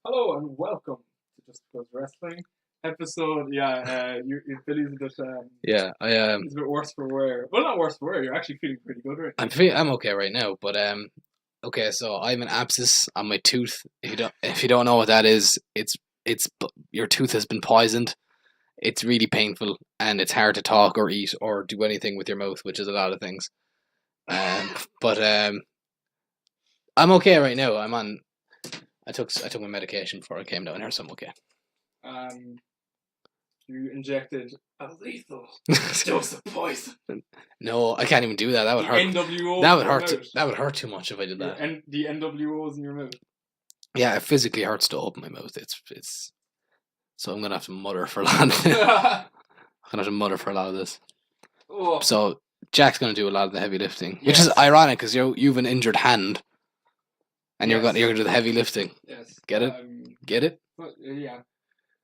Hello and welcome to Just Because Wrestling episode. Billy's a bit, Yeah, he's a bit worse for wear. Well, not worse for wear. You're actually feeling pretty good right I'm okay right now, but okay, so I have an abscess on my tooth. If you don't know what that is, your tooth has been poisoned. It's really painful and it's hard to talk or eat or do anything with your mouth, which is a lot of things. Um, but I'm okay right now. I took my medication before I came down here, so I'm okay. now. You injected a lethal dose of poison. No, I can't even do that. That would The hurt. NWO. That would hurt. That would hurt too much if I did that. And the NWOs in your mouth. Yeah, it physically hurts to open my mouth. It's. So I'm gonna have to mutter for a lot of it. I'm gonna have to mutter for a lot of this. Oh. So Jack's gonna do a lot of the heavy lifting, Yes. which is ironic because you've an injured hand, and Yes. you're gonna do the heavy lifting. Yes. Get it? Get it? But, yeah.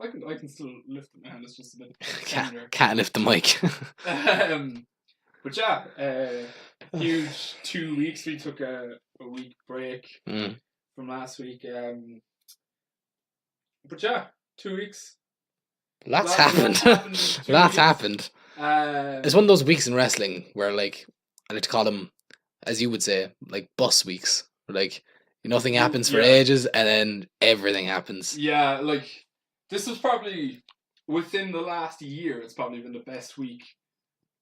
I can still lift my hand. It's just a bit. Can't lift the mic. But yeah, huge 2 weeks. We took a week break from last week. But yeah, 2 weeks. Lots happened. Lots happened. It's one of those weeks in wrestling where, like, I like to call them, as you would say, like bus weeks. Where, like, nothing happens for ages, and then everything happens. Yeah, like this was probably within the last year. It's probably been the best week,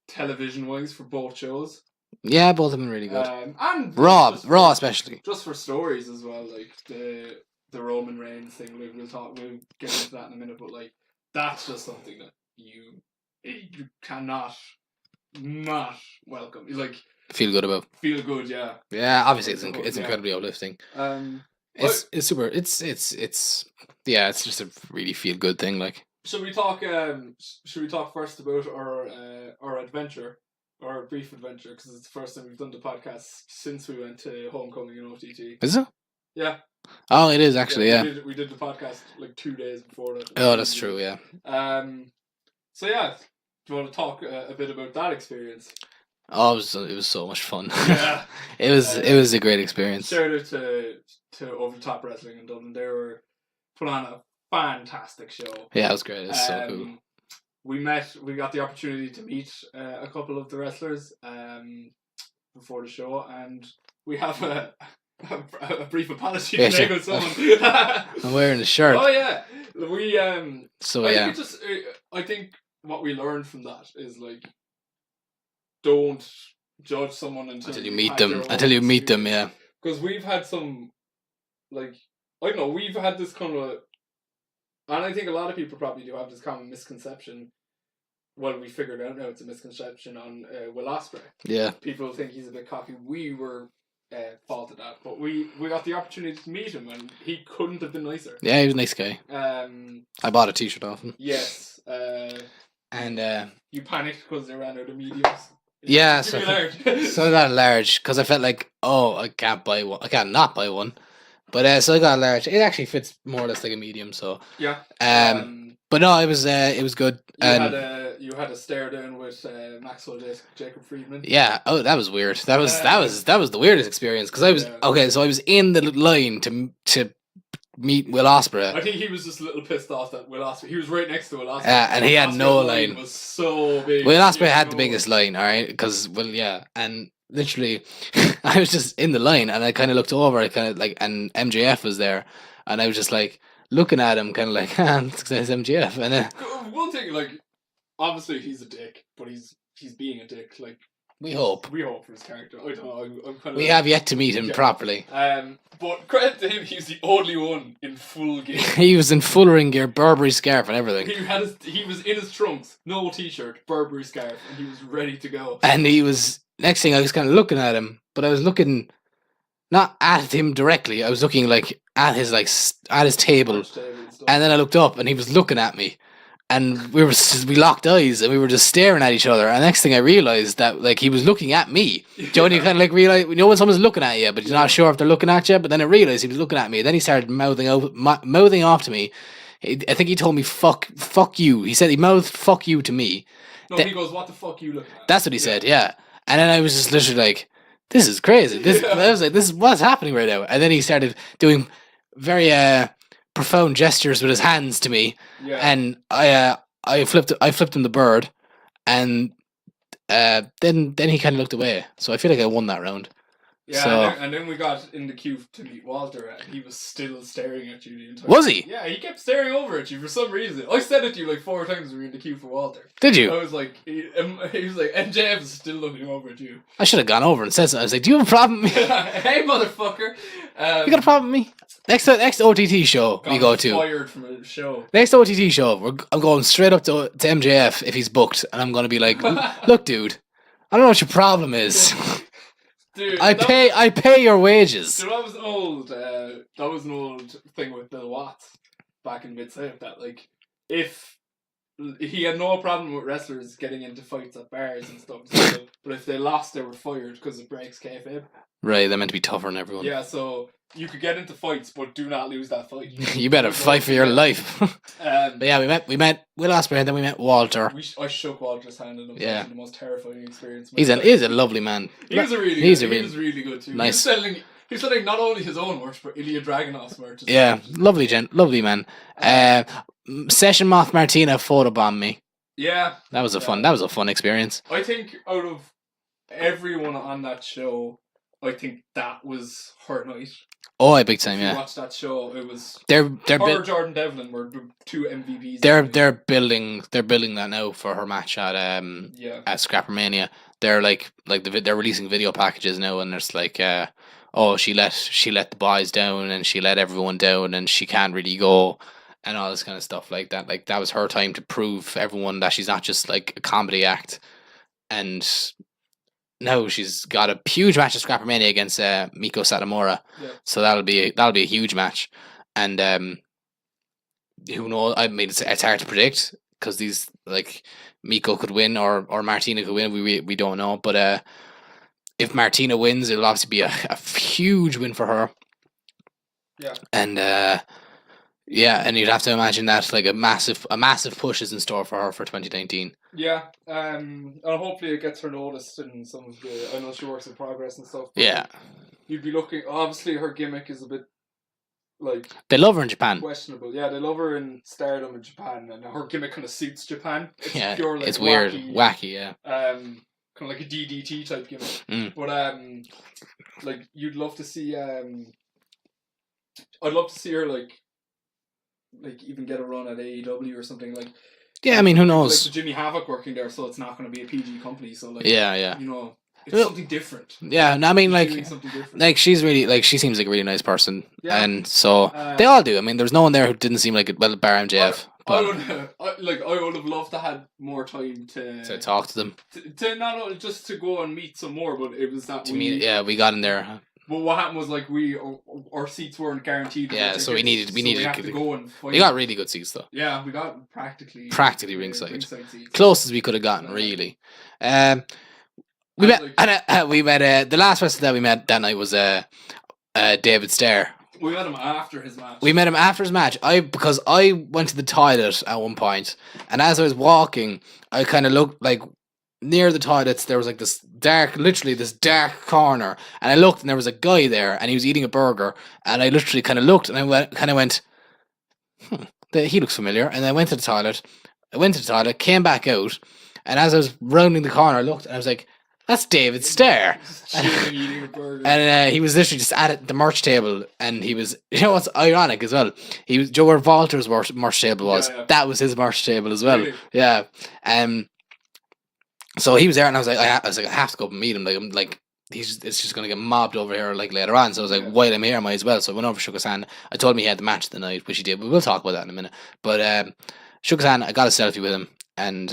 television-wise, for both shows. Yeah, both have been really good. And Raw especially. Just for stories as well, like the Roman Reigns thing. We'll get into that in a minute, but like that's just something that you cannot not welcome. Like feel good about. Feel good, yeah. Yeah, obviously it's incredibly uplifting. It's super. It's just a really feel good thing. Like, should we talk first about our adventure, our brief adventure, because it's the first time we've done the podcast since we went to Homecoming and OTT. Is it? Yeah. Oh, it is actually. Yeah. We did the podcast like 2 days before that. Oh, that's true. Yeah. So yeah, do you want to talk a bit about that experience? Oh, it was so much fun. Yeah. it was a great experience. Shout out to Over the Top Wrestling in Dublin. They were put on a fantastic show. Yeah, it was great. It was so cool. We got the opportunity to meet a couple of the wrestlers before the show, and we have a brief apology to make with someone. I'm wearing a shirt. Oh yeah, we So yeah. I think what we learned from that is like, don't judge someone until you meet them. Until you meet them, yeah. Because we've had some, like, I don't know, we've had this kind of, and I think a lot of people probably do have this common misconception. Well, we figured out now it's a misconception on Will Ospreay. Yeah. People think he's a bit cocky. We were faulted at, but we got the opportunity to meet him, and he couldn't have been nicer. Yeah, he was a nice guy. I bought a t-shirt off him. Yes. And you panicked because they ran out of mediums. Yeah, so I got a large because I felt like, I can't buy one. I can't not buy one. But so I got a large. It actually fits more or less like a medium. So yeah. But no, it was good. You had a stare down with Maxwell Jacob Friedman. Yeah. Oh, that was weird. That was the weirdest experience because I was okay. So I was in the line to meet Will Ospreay. I think he was just a little pissed off that Will Ospreay. He was right next to Will Ospreay. And he had no line. Was so big. Will Ospreay had the biggest line, all right? Because and literally, I was just in the line, and I kind of looked over. I kind of like, and MJF was there, and I was just like looking at him, kind of like, it's MJF. And then one thing, like, obviously he's a dick, but he's being a dick, like. We hope for his character. I don't know. I'm kind of. We have yet to meet him properly. But credit to him, he's the only one in full gear. He was in full ring gear, Burberry scarf, and everything. He was in his trunks, no t-shirt, Burberry scarf, and he was ready to go. And he was. Next thing, I was kind of looking at him, but I was looking not at him directly. I was looking like at his table, and then I looked up, and he was looking at me. And we locked eyes, and we were just staring at each other. And next thing I realized that like he was looking at me. Joe, you kind of like realize, when someone's looking at you, but you're not sure if they're looking at you. But then I realized he was looking at me. Then he started mouthing off to me. I think he told me fuck you. He said he mouthed fuck you to me. No, he goes, what the fuck you looking at? That's what he said. Yeah. And then I was just literally like, this is crazy. I was like, this is what's happening right now. And then he started doing very profound gestures with his hands to me, Yeah. and I flipped him the bird, and then he kind of looked away. So I feel like I won that round. Yeah, So and then we got in the queue to meet Walter, and he was still staring at you the entire Was he? Yeah, he kept staring over at you for some reason. I said it to you like 4 times when we were in the queue for Walter. did you? I was like, he was like, MJF is still looking over at you. I should have gone over and said something. I was like, "Do you have a problem with me? Hey, motherfucker! You got a problem with me?" Next OTT show we go to. Fired from a show. Next OTT show, I'm going straight up to MJF if he's booked, and I'm going to be like, "Look, dude, I don't know what your problem is. Dude, I pay your wages." So that was an old thing with Bill Watts back in Mid-South, that like if he had no problem with wrestlers getting into fights at bars and stuff, so, but if they lost, they were fired because it breaks kayfabe. Right, they're meant to be tougher than everyone. Yeah, so you could get into fights, but do not lose that fight. You better fight for your life. But yeah, we met Will Ospreay, and then we met Walter. I shook Walter's hand, and it was actually the most terrifying experience. He's a lovely man. He was really good too. Nice. He was selling not only his own merch, but Ilya Dragunov's merch. Yeah, lovely man. Session Moth Martina photobombed me. Yeah, that was a fun experience. I think out of everyone on that show, I think that was her night. Oh, big time, If yeah. you watched that show, it was they're Jordan Devlin were the 2 MVPs. They're building that now for her match at Scrappermania. They're they're releasing video packages now, and there's like she let the boys down, and she let everyone down, and she can't really go, and all this kind of stuff like that. Like that was her time to prove everyone that she's not just like a comedy act. And now she's got a huge match at Scrappermania against Miko Satomura. Yeah. So that'll be a huge match. And who knows? I mean, it's hard to predict because these like Miko could win or Martina could win. We don't know. But if Martina wins, it'll obviously be a huge win for her. Yeah. And and you'd have to imagine that like a massive push is in store for her for 2019. Yeah, and hopefully it gets her noticed in some of the. I know she works in progress and stuff. Yeah, you'd be looking. Obviously, her gimmick is a bit like they love her in Japan. Questionable. Yeah, they love her in Stardom in Japan, and her gimmick kind of suits Japan. It's pure, like, it's weird, wacky. Yeah. Kind of like a DDT type gimmick. But like you'd love to see. I'd love to see her like even get a run at AEW or something like. Yeah, I mean, who knows? Like the Jimmy Havoc working there, so it's not going to be a PG company. So like, you know, it's something different. Yeah, no, I mean, like she's really she seems like a really nice person, and so they all do. I mean, there's no one there who didn't seem like bar MJF. I would have loved to had more time to talk to them. To not only just to go and meet some more, but it was that we got in there. But what happened was like our seats weren't guaranteed. Yeah, so we needed to go and find. We got really good seats though. Yeah, we got practically ringside seats. Close as we could have gotten, really. We met the last person that we met that night was David Stair. We met him after his match. Because I went to the toilet at one point, and as I was walking, I kind of looked like. Near the toilets, there was like this dark corner, and I looked, and there was a guy there, and he was eating a burger, and I literally kind of looked, and I went, he looks familiar, and I went to the toilet, came back out, and as I was rounding the corner, I looked, and I was like, that's David Stair. Eating a burger. And he was literally just at the merch table, and he was, you know what's ironic as well? He was where Walter's merch table was. Yeah. That was his merch table as well. Really? Yeah. So he was there, and I was like, I have to go up and meet him. Like, I'm like, it's just gonna get mobbed over here like later on. So I was like, while I'm here, I might as well. So I went over, shook his hand. I told him he had the match tonight, which he did. But we'll talk about that in a minute. But shook his hand. I got a selfie with him, and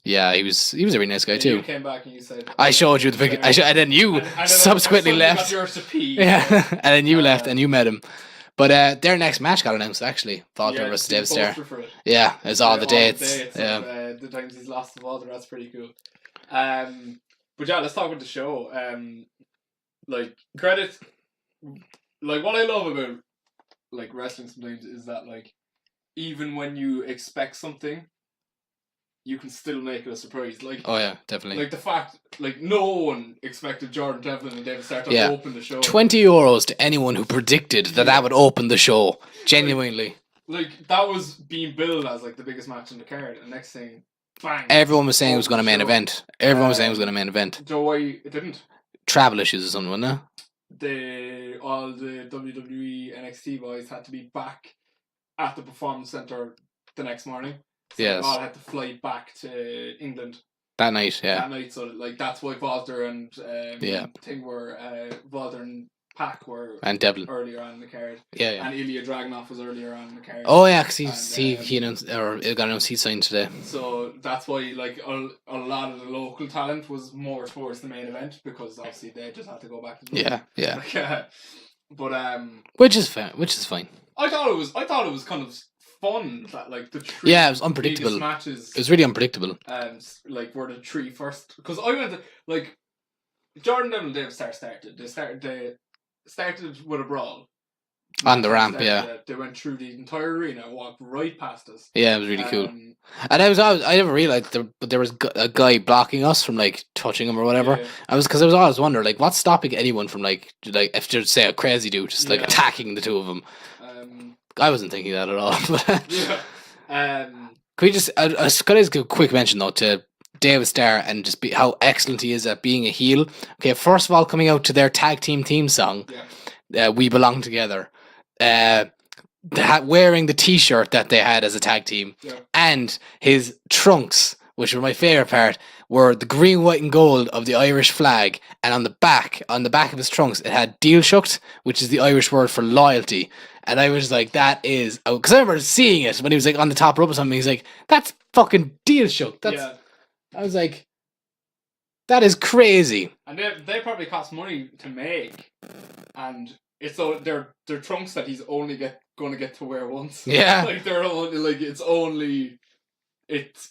he was a really nice guy too. You came back and you said, I showed you the picture. And then you subsequently left. Got yours to pee. Yeah, and then you left, and you met him. But their next match got announced actually. Walter versus David Stair. Yeah, it's all the dates. Yeah, the times he's lost to Walter. That's pretty cool. But yeah, let's talk about the show. Like credit, like what I love about like wrestling sometimes is that like even when you expect something, you can still make it a surprise. Like, Oh yeah, definitely. like the fact, like no one expected Jordan Devlin and David Starr to Yeah. open the show. €20 to anyone who predicted that Yeah. that would open the show. Genuinely. Like that was being billed as like the biggest match in the card, and next thing, bang! Everyone was saying it was going to open main the show. event. Everyone was saying it was going to main event. Do why it didn't? Travel issues or something, wasn't All the WWE NXT boys had to be back at the Performance Center the next morning. So Yes. they all had to fly back to England that night? Yeah. that night. So like that's why Walter and Yeah. thing were Walter and Pac were And Devlin. earlier on in the card. Yeah, yeah. And Ilya Dragunov was earlier on in the card. Oh yeah, because And, he announced, or it got announced he signed today. So that's why like a lot of the local talent was more towards the main event, because obviously they just had to go back to the Yeah, yeah. Like, but Which is fair. Which is fine. I thought it was kind of fun that like the three Yeah, it was unpredictable. matches. It was really unpredictable. Like were the three first, because I went to, like Jordan Devlin and David Starr started. They started with a brawl On the ramp, yeah. They went through the entire arena, walked right past us. Yeah, it was really cool. And I never realized there was a guy blocking us from like touching him or whatever. Yeah. I was always wondering like what's stopping anyone from like if there's say a crazy dude just like Yeah. attacking the two of them. I wasn't thinking that at all. But Yeah. could we just I was gonna give a quick mention though to David Starr and just how excellent he is at being a heel. Okay, first of all, coming out to their tag team theme song, "We Belong Together," wearing the T-shirt that they had as a tag team, and his trunks, which were my favorite part, were the green, white, and gold of the Irish flag, and on the back of his trunks, it had "Deal Shucked," which is the Irish word for loyalty. And I was like, that is, because I remember seeing it when he was like on the top rope or something. He's like, that's fucking Deal Shucked. I was like, that is crazy. And they probably cost money to make, and it's so they're trunks that he's only going to get to wear once. Yeah. Like they're only like it's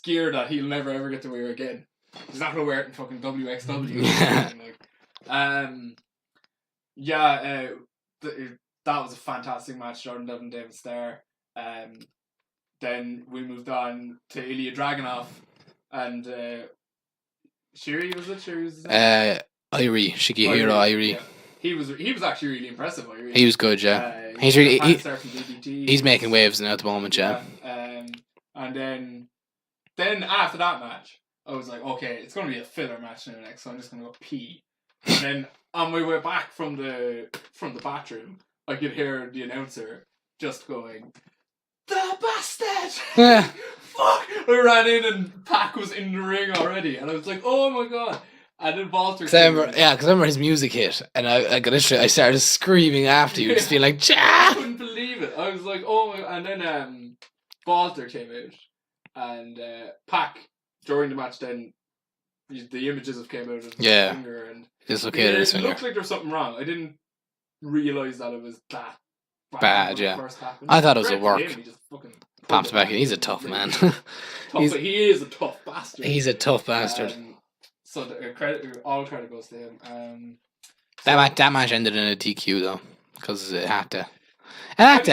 gear that he'll never ever get to wear again. He's not going to wear it in fucking WXW. Yeah. That was a fantastic match, Jordan Devlin, David Starr. Then we moved on to Ilya Dragunov and Shiri, was it? Shiri was his name? Irie, Shigehiro Irie. Yeah. He was actually really impressive. Irie. He was good, yeah. He's really he's making waves now at the moment, yeah. And then after that match, I was like, okay, it's going to be a filler match now next, so I'm just going to go pee. And then on my way back from the bathroom, I could hear the announcer just going, "The bastard!" Yeah. Fuck! I ran in and Pac was in the ring already, and I was like, "Oh my god!" And then Walter. Because I remember his music hit, and I started screaming after you, just being like, "Cha!" I couldn't believe it. I was like, "Oh my!" And then Walter came out, and Pac during the match. Then the images of came out of his finger, and dislocated his finger. It looked like there was something wrong. I didn't realize that it was that bad. Yeah, first happened. I thought it was a work. He just fucking popped back in. He's a tough man. He is a tough bastard. He's a tough bastard. So all credit goes to him. That match ended in a DQ though, because it had to. That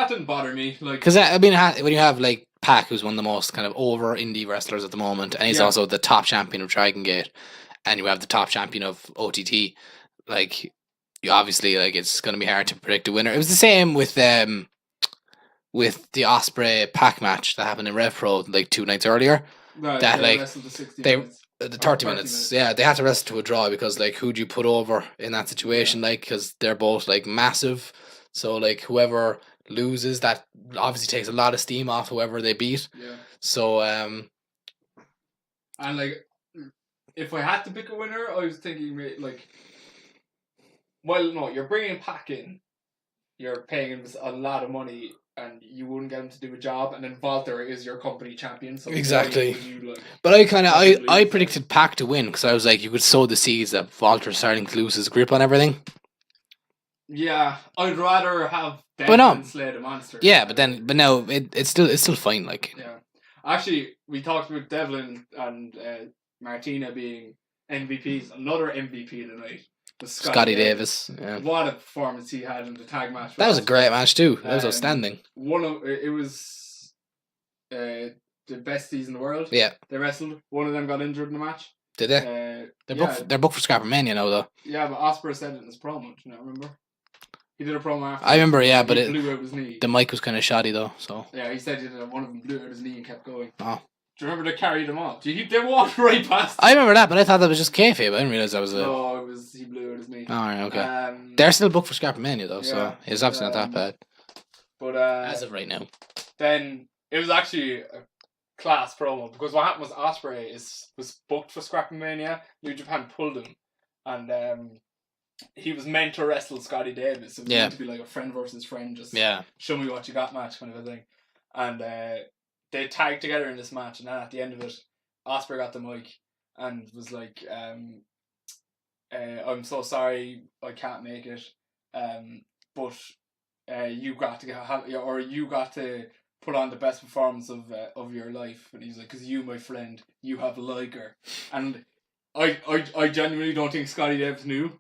didn't bother me. Because when you have like Pac, who's one of the most kind of over indie wrestlers at the moment, and he's also the top champion of Dragon Gate, and you have the top champion of OTT, like you obviously like it's going to be hard to predict a winner. It was the same with the Ospreay Pac match that happened in Rev Pro like 2 nights earlier. Right, that like the 30 minutes. Yeah, they had to wrestle to a draw because like who'd you put over in that situation? Like because they're both like massive, so like whoever loses, that obviously takes a lot of steam off whoever they beat. Yeah. So and like if I had to pick a winner, I was thinking like, well, no, you're bringing Pac in, you're paying him a lot of money, and you wouldn't get him to do a job, and then Walter is your company champion. So exactly. You, like, but I predicted Pac to win because I was like, you could sow the seeds that Walter's starting to lose his grip on everything. Yeah, I'd rather have Devlin slay the monster. Yeah, but no, it's still fine. Like, yeah, actually, we talked about Devlin and Martina being MVPs. Another MVP tonight was Scotty Davis. Yeah. What a performance he had in the tag match. That was a great match too. That was outstanding. It was the besties in the world. Yeah. They wrestled. One of them got injured in the match. Did they? They're They're booked for Scrappermania now, though. Yeah, but Ospreay said it in his promo. Do you not remember? He did a promo after. I remember, yeah, but he blew out his knee. The mic was kind of shoddy, though. So. Yeah, he said one of them blew out his knee and kept going. Oh. Do you remember they carried him off? They walked right past him. I remember that, but I thought that was just kayfabe. I didn't realize that was a... No, he blew out his knee. Oh, right, okay. They're still booked for Scrappermania, though, so it's obviously not that bad. But as of right now. Then it was actually a class promo, because what happened was Ospreay was booked for Scrappermania. New Japan pulled him, and he was meant to wrestle Scotty Davis. It was meant to be like a friend versus friend, just show me what you got match kind of a thing. And they tagged together in this match, and then at the end of it, Ospreay got the mic and was like, I'm so sorry I can't make it, but you got to put on the best performance of your life. And he's like, because you, my friend, you have a liker. And I genuinely don't think Scotty Davis knew,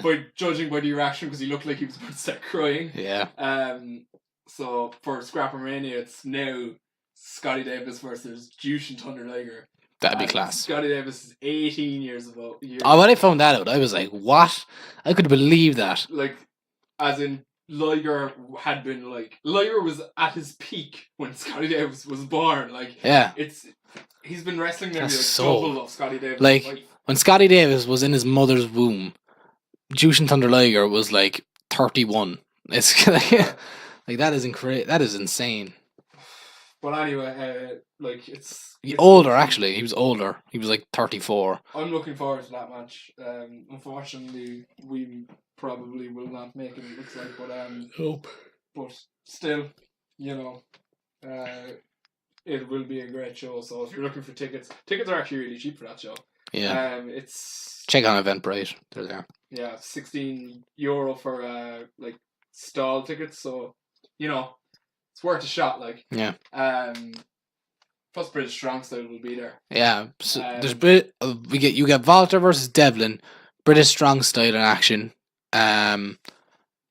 by judging by the reaction, because he looked like he was about to start crying. Yeah. So for Scrappermania, it's now Scotty Davis versus Jushin Thunder Liger. That'd be class. Scotty Davis is 18 years old. Oh, when I found that out, I was like, what? I couldn't believe that. Like, as in, Liger was at his peak when Scotty Davis was born. Like, he's been wrestling nearly double of Scotty Davis. Like, when Scotty Davis was in his mother's womb, Jushin Thunder Liger was like 31. It's like that is incredible. That is insane. But anyway, it's older actually. He was older. He was like 34. I'm looking forward to that match. Unfortunately, we probably will not make it. It looks like, hope. But still, it will be a great show. So if you're looking for tickets are actually really cheap for that show. Yeah. It's check on Eventbrite. They're there. Yeah, €16 for stall tickets. So it's worth a shot. Plus British Strong Style will be there. Yeah, so there's you get Walter versus Devlin, British Strong Style in action, and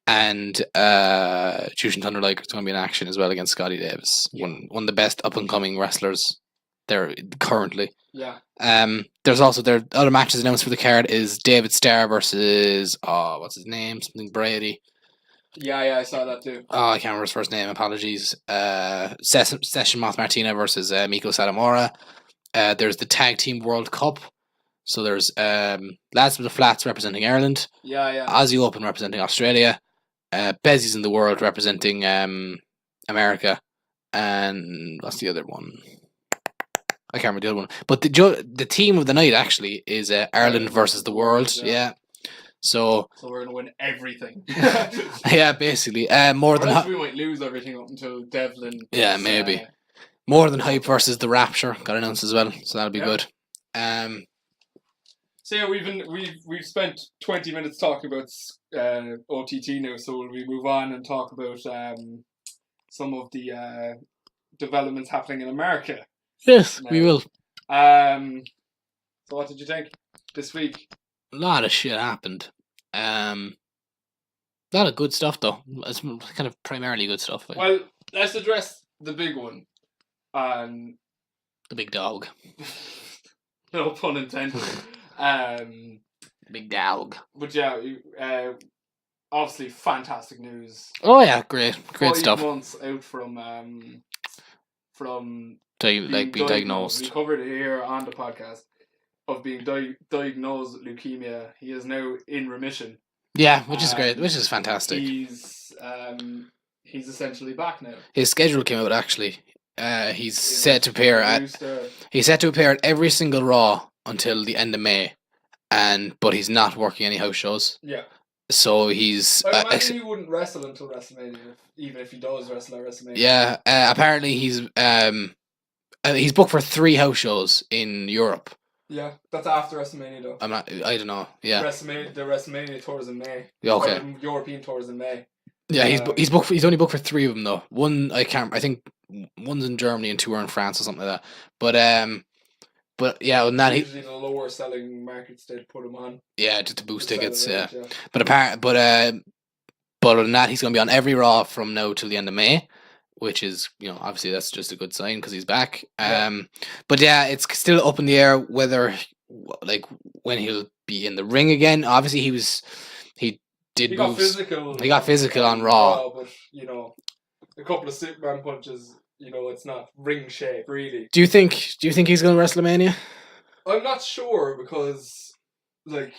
Jushin Thunder Liger is going to be in action as well against Scotty Davis, one of the best up and coming wrestlers there currently. Yeah. There's also other matches announced for the card is David Starr versus what's his name? Something Brady. Yeah, I saw that too. Oh, I can't remember his first name. Apologies. Session Moth Martina versus Miko Satomura. There's the Tag Team World Cup. So there's Lads with the Flats representing Ireland. Yeah. Aussie Open representing Australia. Bezzies in the World representing America. And what's the other one? I can't remember the other one. But the team of the night actually is Ireland versus the World. Yeah. So we're gonna win everything. Yeah, basically. More than we might lose everything up until Devlin. Yeah, maybe. More Than Hype versus the Rapture got announced as well, so that'll be good. So yeah, we've spent 20 minutes talking about OTT now. So will we move on and talk about some of the developments happening in America? Yes, we will. So what did you think this week? A lot of shit happened. A lot of good stuff though. It's kind of primarily good stuff. Well, let's address the big one. The big dog. No pun intended. Big dog. But yeah, obviously fantastic news. Oh yeah, great stuff. 5 months out from being diagnosed. We covered it here on the podcast. Of being diagnosed with leukemia, he is now in remission. Yeah, which is great, which is fantastic. He's essentially back now. His schedule came out actually. He's set to appear at every single Raw until the end of May, but he's not working any house shows. Yeah. So he's. I imagine he wouldn't wrestle until WrestleMania, even if he does wrestle at WrestleMania. Yeah. Apparently he's booked for 3 house shows in Europe. Yeah, that's after WrestleMania though. I don't know. Yeah. The WrestleMania tour is in May. Yeah, okay. The European tour is in May. Yeah, he's booked. He's only booked for 3 of them though. One I think one's in Germany and 2 are in France or something like that. But yeah, on that usually the lower selling markets they put him on. Yeah, just to boost tickets. Yeah. But on that he's going to be on every Raw from now till the end of May, which is, obviously that's just a good sign because he's back. Yeah. But yeah, it's still up in the air whether, like, when he'll be in the ring again. Obviously, he got moves. physical. He got physical on Raw. But a couple of Superman punches. It's not ring shape really. Do you think he's going to WrestleMania? I'm not sure because, like,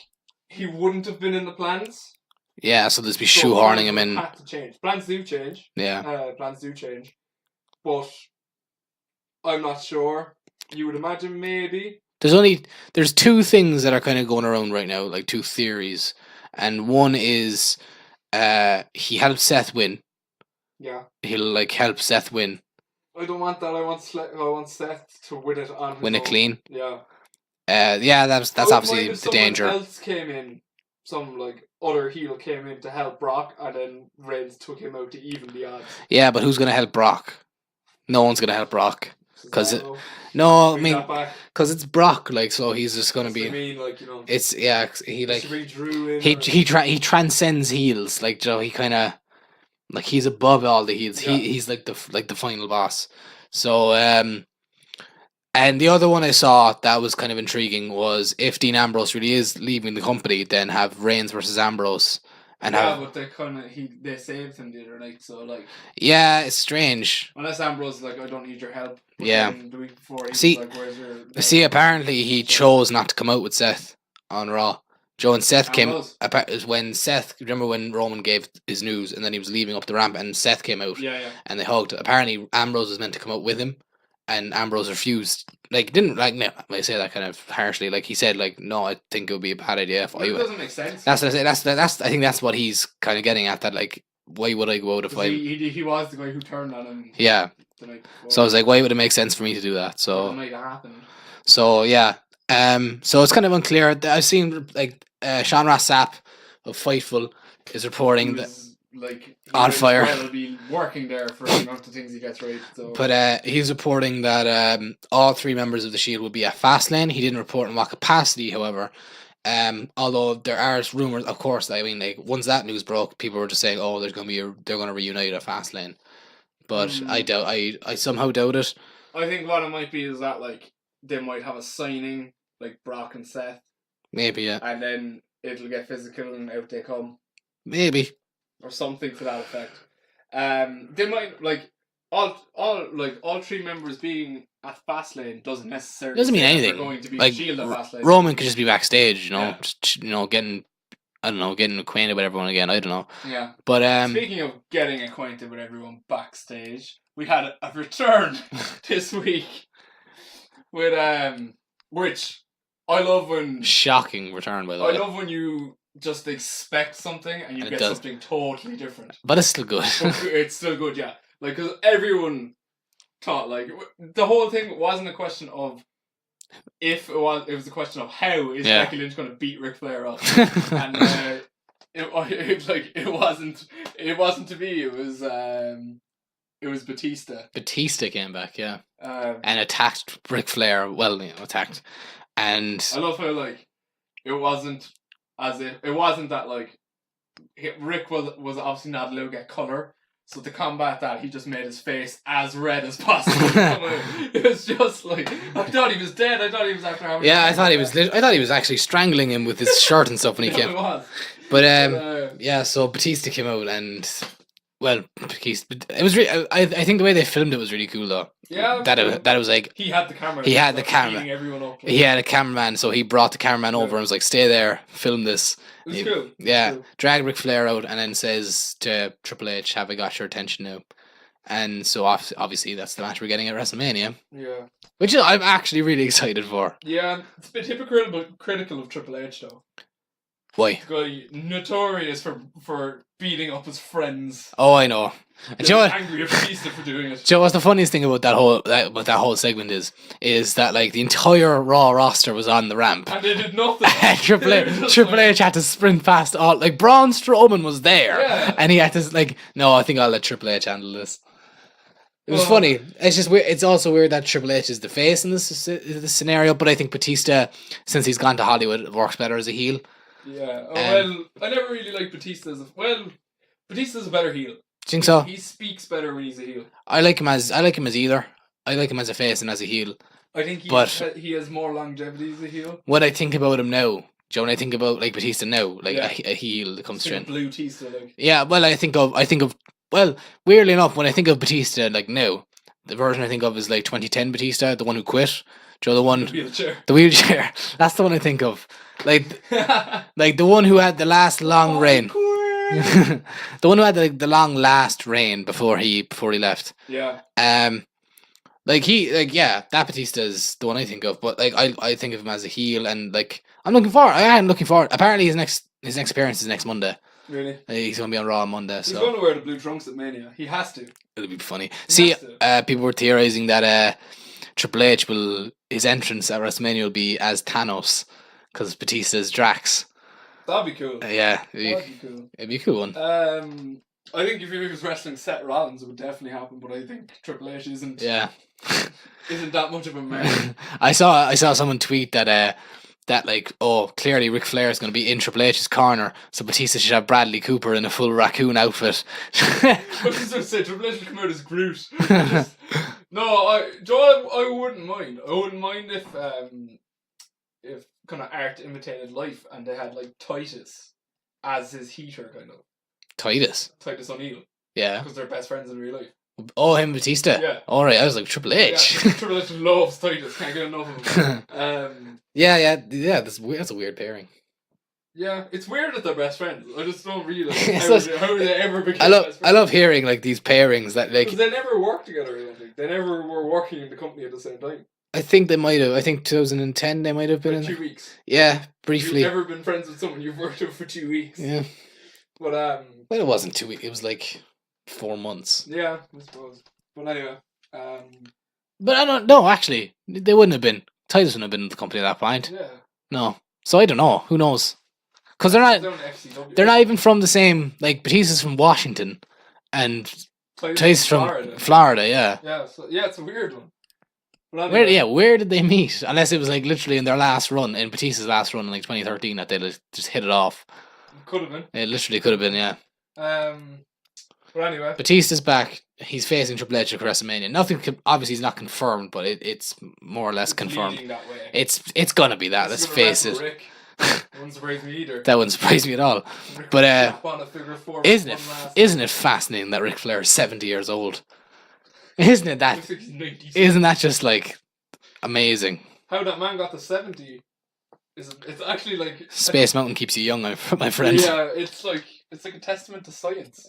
he wouldn't have been in the plans. Yeah, so there's be shoehorning him in. Had to change. Plans do change. Yeah. Plans do change. But I'm not sure. You would imagine maybe. There's two things that are kind of going around right now, like two theories. And one is he helped Seth win. Yeah. He'll like help Seth win. I don't want that. I want Seth to win it on his win it own. clean. Yeah. Yeah, that's obviously the danger. Someone else came in, some like other heel came in to help Brock, and then Reigns took him out to even the odds. Yeah, but who's gonna help Brock? No one's gonna help Brock because it's Brock. Like, so he's just gonna be. It's he transcends heels. Like, he kind of like he's above all the heels. Yeah. He's like the final boss. So and the other one I saw that was kind of intriguing was if Dean Ambrose really is leaving the company, then have Reigns versus Ambrose. But they saved him the other night, so like. Yeah, it's strange. Unless Ambrose is like, I don't need your help. But yeah. The week before, he was like, where's your? Apparently he chose not to come out with Seth on Raw. Joe and Seth when Seth. Remember when Roman gave his news and then he was leaving up the ramp and Seth came out. Yeah. And they hugged. Apparently Ambrose was meant to come out with him, and Ambrose refused. Like, didn't like. No, I say that kind of harshly. Like, he said, like, no, I think it would be a bad idea if I. It doesn't make sense. That's what I say. That's. I think that's what he's kind of getting at. That, like, why would I go out if I? He was the guy who turned on him. Yeah. The night before. So I was like, why would it make sense for me to do that? So. It might have happened. So yeah. So it's kind of unclear. I've seen like Sean Ross Sapp of Fightful is reporting that. Like, on fire. He'll be working there for the amount of things he gets right. So. But he's reporting that all three members of the Shield will be at Fastlane. He didn't report in what capacity, however. Although there are rumors, of course. I mean, like, once that news broke, people were just saying, "Oh, they're going to reunite at Fastlane." But I somehow doubt it. I think what it might be is that, like, they might have a signing, like Brock and Seth. Maybe, yeah. And then it'll get physical and out they come. Maybe. Or something to that effect. They might, like, all three members being at Fastlane doesn't necessarily mean anything. Going to be like, Shield at Fastlane. Roman could just be backstage, just, getting acquainted with everyone again. I don't know. Yeah. But speaking of getting acquainted with everyone backstage, we had a return this week with which I love when shocking return, by the way. I love when you just expect something and you get something totally different. But it's still good. It's still good, yeah. Like, because everyone thought, like, the whole thing wasn't a question of if it was a question of how is Becky Lynch going to beat Ric Flair up. And it wasn't to be. It was Batista. Batista came back, yeah. And attacked Ric Flair. Well, attacked. And I love how, like, it wasn't that, like, Rick was obviously not allowed to get colour, so to combat that, he just made his face as red as possible. It was just like, I thought he was dead. I thought he was after having. Yeah, I thought he was actually strangling him with his shirt and stuff when he came. It was. But so Batista came out and. Well, it was really. I think the way they filmed it was really cool, though. Yeah. That it was like he had the camera. He had the camera. Everyone up, like. He had a cameraman, so he brought the cameraman over and was like, "Stay there, film this." It was cool. Yeah, dragged Ric Flair out and then says to Triple H, "Have I got your attention now?" And so obviously that's the match we're getting at WrestleMania. Yeah. Which I'm actually really excited for. Yeah, it's a bit hypocritical of Triple H though. Why? The guy notorious for beating up his friends. Oh, I know. And Joe angry at Batista for doing it. Joe, what's the funniest thing about that whole segment is that, like, the entire Raw roster was on the ramp and they did nothing. Triple H had to sprint past all. Like, Braun Strowman was there, and he had to, like, no, I think I'll let Triple H handle this. It was funny. It's just weird. It's also weird that Triple H is the face in this scenario, but I think Batista, since he's gone to Hollywood, works better as a heel. Yeah. Well, I never really liked Batista Batista's a better heel. you think so? He speaks better when he's a heel. I like him as either. I like him as a face and as a heel. I think he has more longevity as a heel. When I think about him now, Joe, when I think about like Batista now, like a heel that comes through. Blue Batista, like. Yeah, well, I think of well, weirdly enough, when I think of Batista, like now, the version I think of is like 2010 Batista, the one who quit. Joe, the one, the wheelchair. That's the one I think of. Like, like the one who had the last long reign. The one who had the long last reign before he left. Yeah. That Batista is the one I think of, but like I think of him as a heel, and like I am looking forward. Apparently his next appearance is next Monday. Really? He's gonna be on Raw on Monday. He's going to wear the blue trunks at Mania. He has to. It'll be funny. People were theorizing that Triple H his entrance at WrestleMania will be as Thanos, because Batista's Drax. That'd be cool. Yeah, that'd be cool. It'd be a cool one. I think if he was wrestling Seth Rollins, it would definitely happen. But I think Triple H isn't. Yeah. Isn't that much of a man? I saw someone tweet that like, oh, clearly Ric Flair is going to be in Triple H's corner, so Batista should have Bradley Cooper in a full raccoon outfit. I was just going to say Triple H would come out as Groot. I wouldn't mind. I wouldn't mind if kind of art imitated life and they had like Titus as his heater, kind of. Titus O'Neil. Yeah. Because they're best friends in real life. Oh, him and Batista? Yeah. Alright, I was like, Triple H. Yeah, Triple H loves Titus, can't get enough of him. Yeah, that's a weird pairing. Yeah, it's weird that they're best friends. I just don't realise how they ever became best friends. I love hearing like these pairings that like... Because they never worked together, I don't think. They never were working in the company at the same time. I think they might have. I think 2010 they might have been for in 2 weeks. Yeah, briefly. You've never been friends with someone you've worked with for 2 weeks. Yeah. But well, it wasn't 2 weeks. It was like 4 months. Yeah, I suppose. But anyway, But I don't know. Actually, they wouldn't have been. Titus wouldn't have been in the company at that point. Yeah. No. So I don't know. Who knows? Because they're not even from the same. Like Batista's from Washington, and Titus from Florida. Yeah. Yeah. So it's a weird one. Where did they meet? Unless it was like literally in their last run, in Batista's last run in like 2013, that they just hit it off. Could have been. It literally could have been, yeah. But anyway, Batista's back. He's facing Triple H at WrestleMania. Nothing, obviously, is not confirmed, but it's more or less confirmed. That way. It's gonna be that. Let's face it. Rick. That wouldn't surprise me either. That wouldn't surprise me at all. Rick But isn't it match. fascinating that Ric Flair is 70 years old? Isn't it that? Isn't that just like amazing? How that man got to 70 it's actually like Space Mountain keeps you young, my friend. Yeah, it's like a testament to science.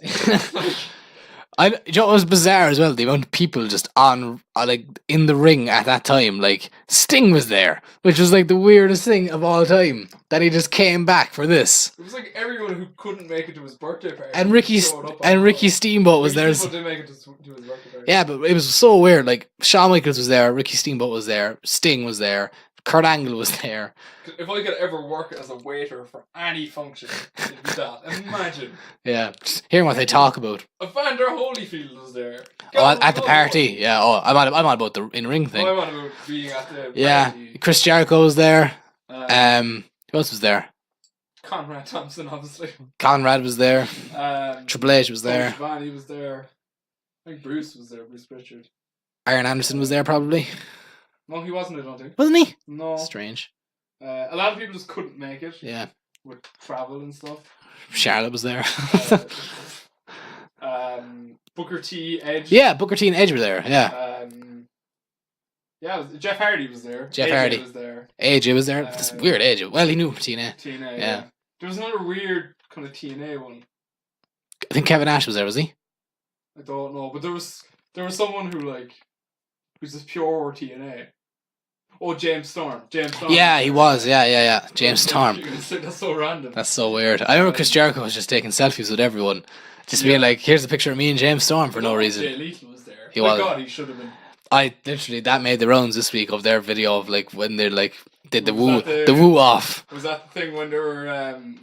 You know, it was bizarre as well, the amount of people just on like in the ring at that time. Like Sting was there, which was like the weirdest thing of all time, that he just came back for this. It was like everyone who couldn't make it to his birthday party. And Ricky Steamboat was there. Didn't make it to his birthday party. Yeah, but it was so weird. Like Shawn Michaels was there, Ricky Steamboat was there, Sting was there, Kurt Angle was there. If I could ever work as a waiter for any function, it'd be that. Imagine. Yeah, just hearing what they talk about. Evander Holyfield was there. At the party. Yeah. Oh, I'm on about the in-ring thing. I'm on about being at the yeah, party. Chris Jericho was there. Who else was there? Conrad Thompson, obviously. Conrad was there. Triple H was there. Giovanni was there. I think Bruce was there. Bruce Pritchard. Aaron Anderson was there probably. No, he wasn't. I don't think. Wasn't he? No. Strange. A lot of people just couldn't make it. Yeah. With travel and stuff. Charlotte was there. Booker T, Edge. Yeah, Booker T and Edge were there. Yeah. Jeff Hardy was there. AJ was there. AJ was there. This weird AJ. Well, he knew TNA. TNA. Yeah. There was another weird kind of TNA one. I think Kevin Nash was there. Was he? I don't know, but there was someone who's just pure TNA. Oh, James Storm. Yeah, he was. Yeah. James Storm. That's so random. That's so weird. I remember Chris Jericho was just taking selfies with everyone. Just being like, here's a picture of me and James Storm for no reason. Jay Lethal was there. He was. God, he should have been. That made the rounds this week of their video of like when they like did the woo off. Was that the thing when they were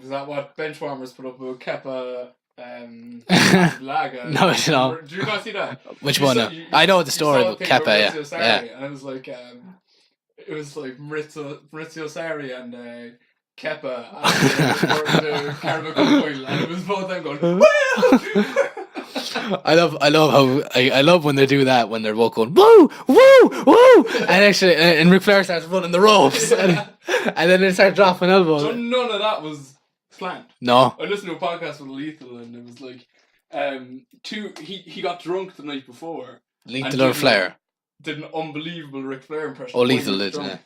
was that what Benchwarmers put up with Kepa Laga? No. Did you not see that? Which one? I know the story about Kepa, yeah. And it was like Maurizio Sarri and Kepa and the Carabao Cup final, and it was both them going, well! I love when they do that when they're both going woo woo woo, and actually, and Ric Flair starts running the ropes, and then they start dropping elbows. So none of that was planned. No. I listened to a podcast with Lethal, and it was like, he got drunk the night before. Lethal or Flair? Did an unbelievable Ric Flair impression. Oh, Lethal did, yeah.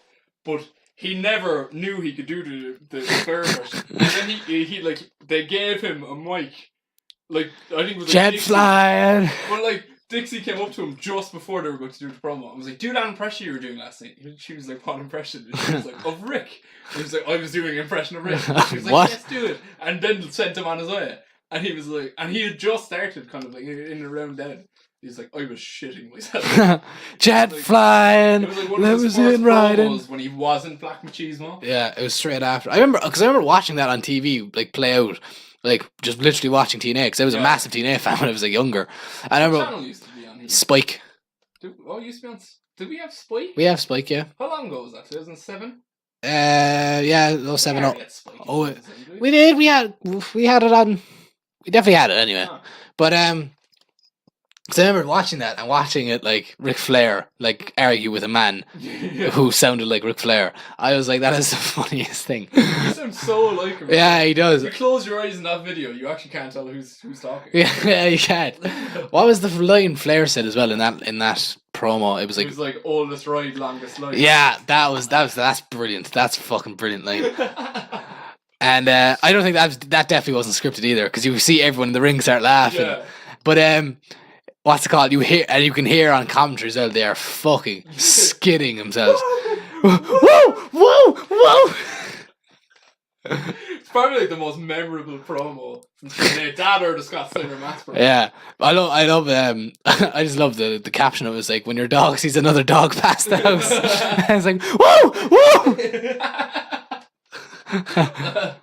But he never knew he could do the Ric Flair impression. And then he like, they gave him a mic. Like, I think it was like Jet Dixie. flying. But like, Dixie came up to him just before they were going to do the promo and was like, do that impression you were doing last night. She was like, what impression? And she was like, of Rick. And he was like, I was doing an impression of Rick. And she was like, What? Yes, do it. And then sent him on his way. And he was like, and he had just started kind of like in and around then. He's like, I was shitting myself. Jet like, flying. It was like one of his first promos when he wasn't Black Machismo. Yeah, it was straight after. I remember watching that on TV, like play out, like just literally watching TNA because I was a massive TNA fan when I was like younger. I remember. What channel used to be on here? Spike. Used to be on. Did we have Spike? We have Spike, yeah. How long ago was that? 2007. Yeah, 07. Oh, we did. We had it on. We definitely had it anyway. Huh. But because I remember watching that and watching it like Ric Flair like argue with a man who sounded like Ric Flair. I was like, that is the funniest thing. He sounds so like him. Yeah, he does. If you close your eyes in that video, you actually can't tell who's talking. Yeah, you can't. What was the line Flair said as well in that promo? It was like oldest ride, longest life. Yeah, that's brilliant. That's a fucking brilliant line. And I don't think that definitely wasn't scripted either because you see everyone in the ring start laughing. Yeah. But what's it called? You can hear on commentary as well. They are fucking skidding themselves. Whoa! It's probably like the most memorable promo from TNA. That or the Scott Steiner match promo. Yeah, I love. I just love the caption of it. It's like when your dog sees another dog pass the house. And it's like whoa. How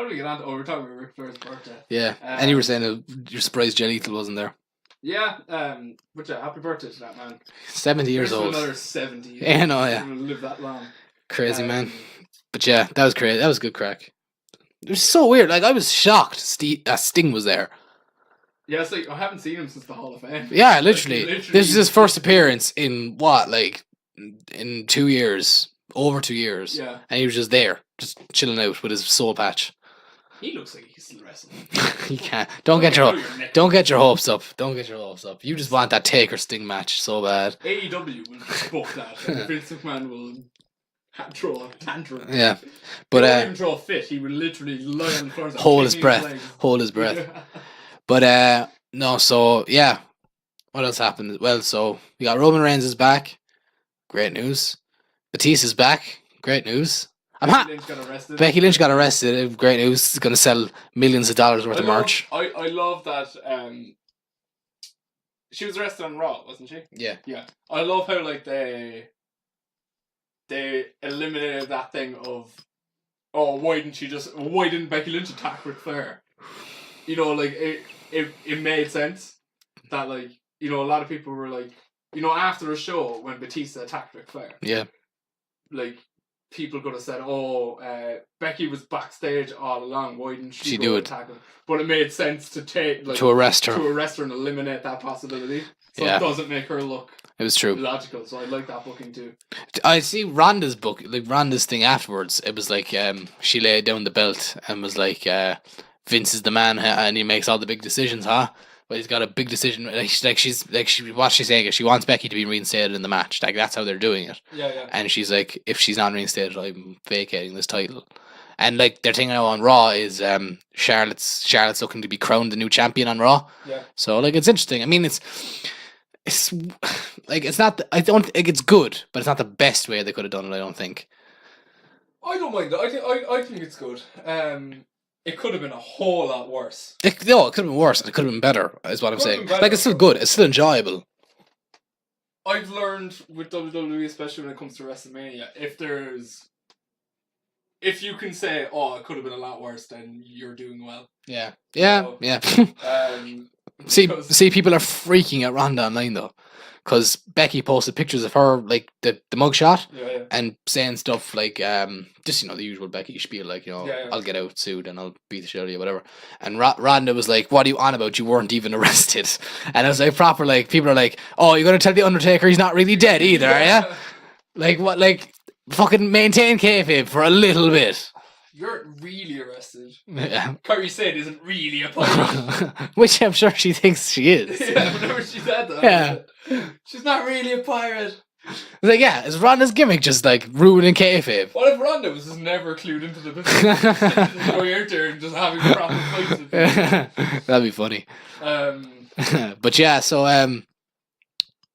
do we get on to? We're talking about Ric Flair's birthday. Yeah, and you were saying you're surprised Jay Lethal wasn't there. Yeah, but happy birthday to that man. 70 years old. Another 70 years. Yeah, no, yeah. He's gonna live that long. Crazy man. But yeah, that was crazy. That was good crack. It was so weird. Like I was shocked Sting was there. Yeah, it's like I haven't seen him since the Hall of Fame. Yeah, literally. This is his first appearance in what, like in 2 years, over 2 years. Yeah, and he was just there, just chilling out with his soul patch. He looks like he can still wrestle. He can't. Don't get your hopes up. Don't get your hopes up. You just want that Taker Sting match so bad. AEW will just book that. And Vince McMahon will throw a tantrum. Yeah, but but he won't even throw a fit. He will literally lie on the floor, hold his breath. But no. So yeah, what else happened? Well, so we got Roman Reigns is back. Great news. Batista's back. Great news. Becky Lynch got arrested. Great news. It's going to sell millions of dollars worth of merch. I love that. She was arrested on Raw, wasn't she? Yeah. Yeah. I love how like they eliminated that thing of, oh, why didn't Becky Lynch attack Ric Flair? You know, like it made sense that, like, you know, a lot of people were like, you know, after a show when Batista attacked Ric Flair. Yeah. Like, people could have said, Becky was backstage all along, why didn't she do it? Attack him? But it made sense to to arrest her and eliminate that possibility. So it doesn't make her look it was true logical. So I like that booking too. I see Ronda's book, like Ronda's thing afterwards. It was like she laid down the belt and was like, Vince is the man and he makes all the big decisions, huh? But he's got a big decision. What she's saying is she wants Becky to be reinstated in the match. Like, that's how they're doing it. Yeah. And she's like, if she's not reinstated, I'm vacating this title. And like their thing now on Raw is Charlotte's looking to be crowned the new champion on Raw. Yeah. So like it's interesting. I mean it's like it's not. I don't think it's good, but it's not the best way they could have done it. I don't think. I don't mind that. I think it's good. It could have been a whole lot worse. It could have been worse. And it could have been better. Is what I'm saying. Like it's still good. It's still enjoyable. I've learned with WWE, especially when it comes to Wrestlemania, if you can say, "Oh, it could have been a lot worse," then you're doing well. Yeah. So, See, people are freaking at Ronda online though, because Becky posted pictures of her, like the mugshot, Yeah. and saying stuff like just the usual Becky spiel, like Yeah. I'll get out soon and I'll beat the shit out of you, whatever. And Ronda was like, "What are you on about? You weren't even arrested." And I was like, proper like people are like, "Oh, you're gonna tell the Undertaker he's not really dead either, are you?" Like what? Like fucking maintain kayfabe for a little bit. You're really arrested. Yeah. Kyrie said isn't really a pirate. Which I'm sure she thinks she is. Yeah, whenever she said that. Yeah. She's not really a pirate. Like, yeah, is Ronda's gimmick just like ruining kayfabe? What if Ronda was just never clued into the business? Just going out there and just having proper fights with people. That'd be funny. But yeah, so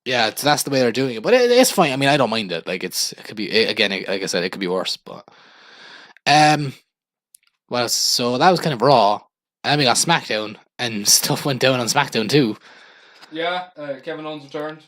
yeah, so that's the way they're doing it. But it's fine. I mean, I don't mind it. Like it could be again, like I said, it could be worse. But well, so that was kind of Raw. And then we got SmackDown, and stuff went down on SmackDown too. Yeah, Kevin Owens returned.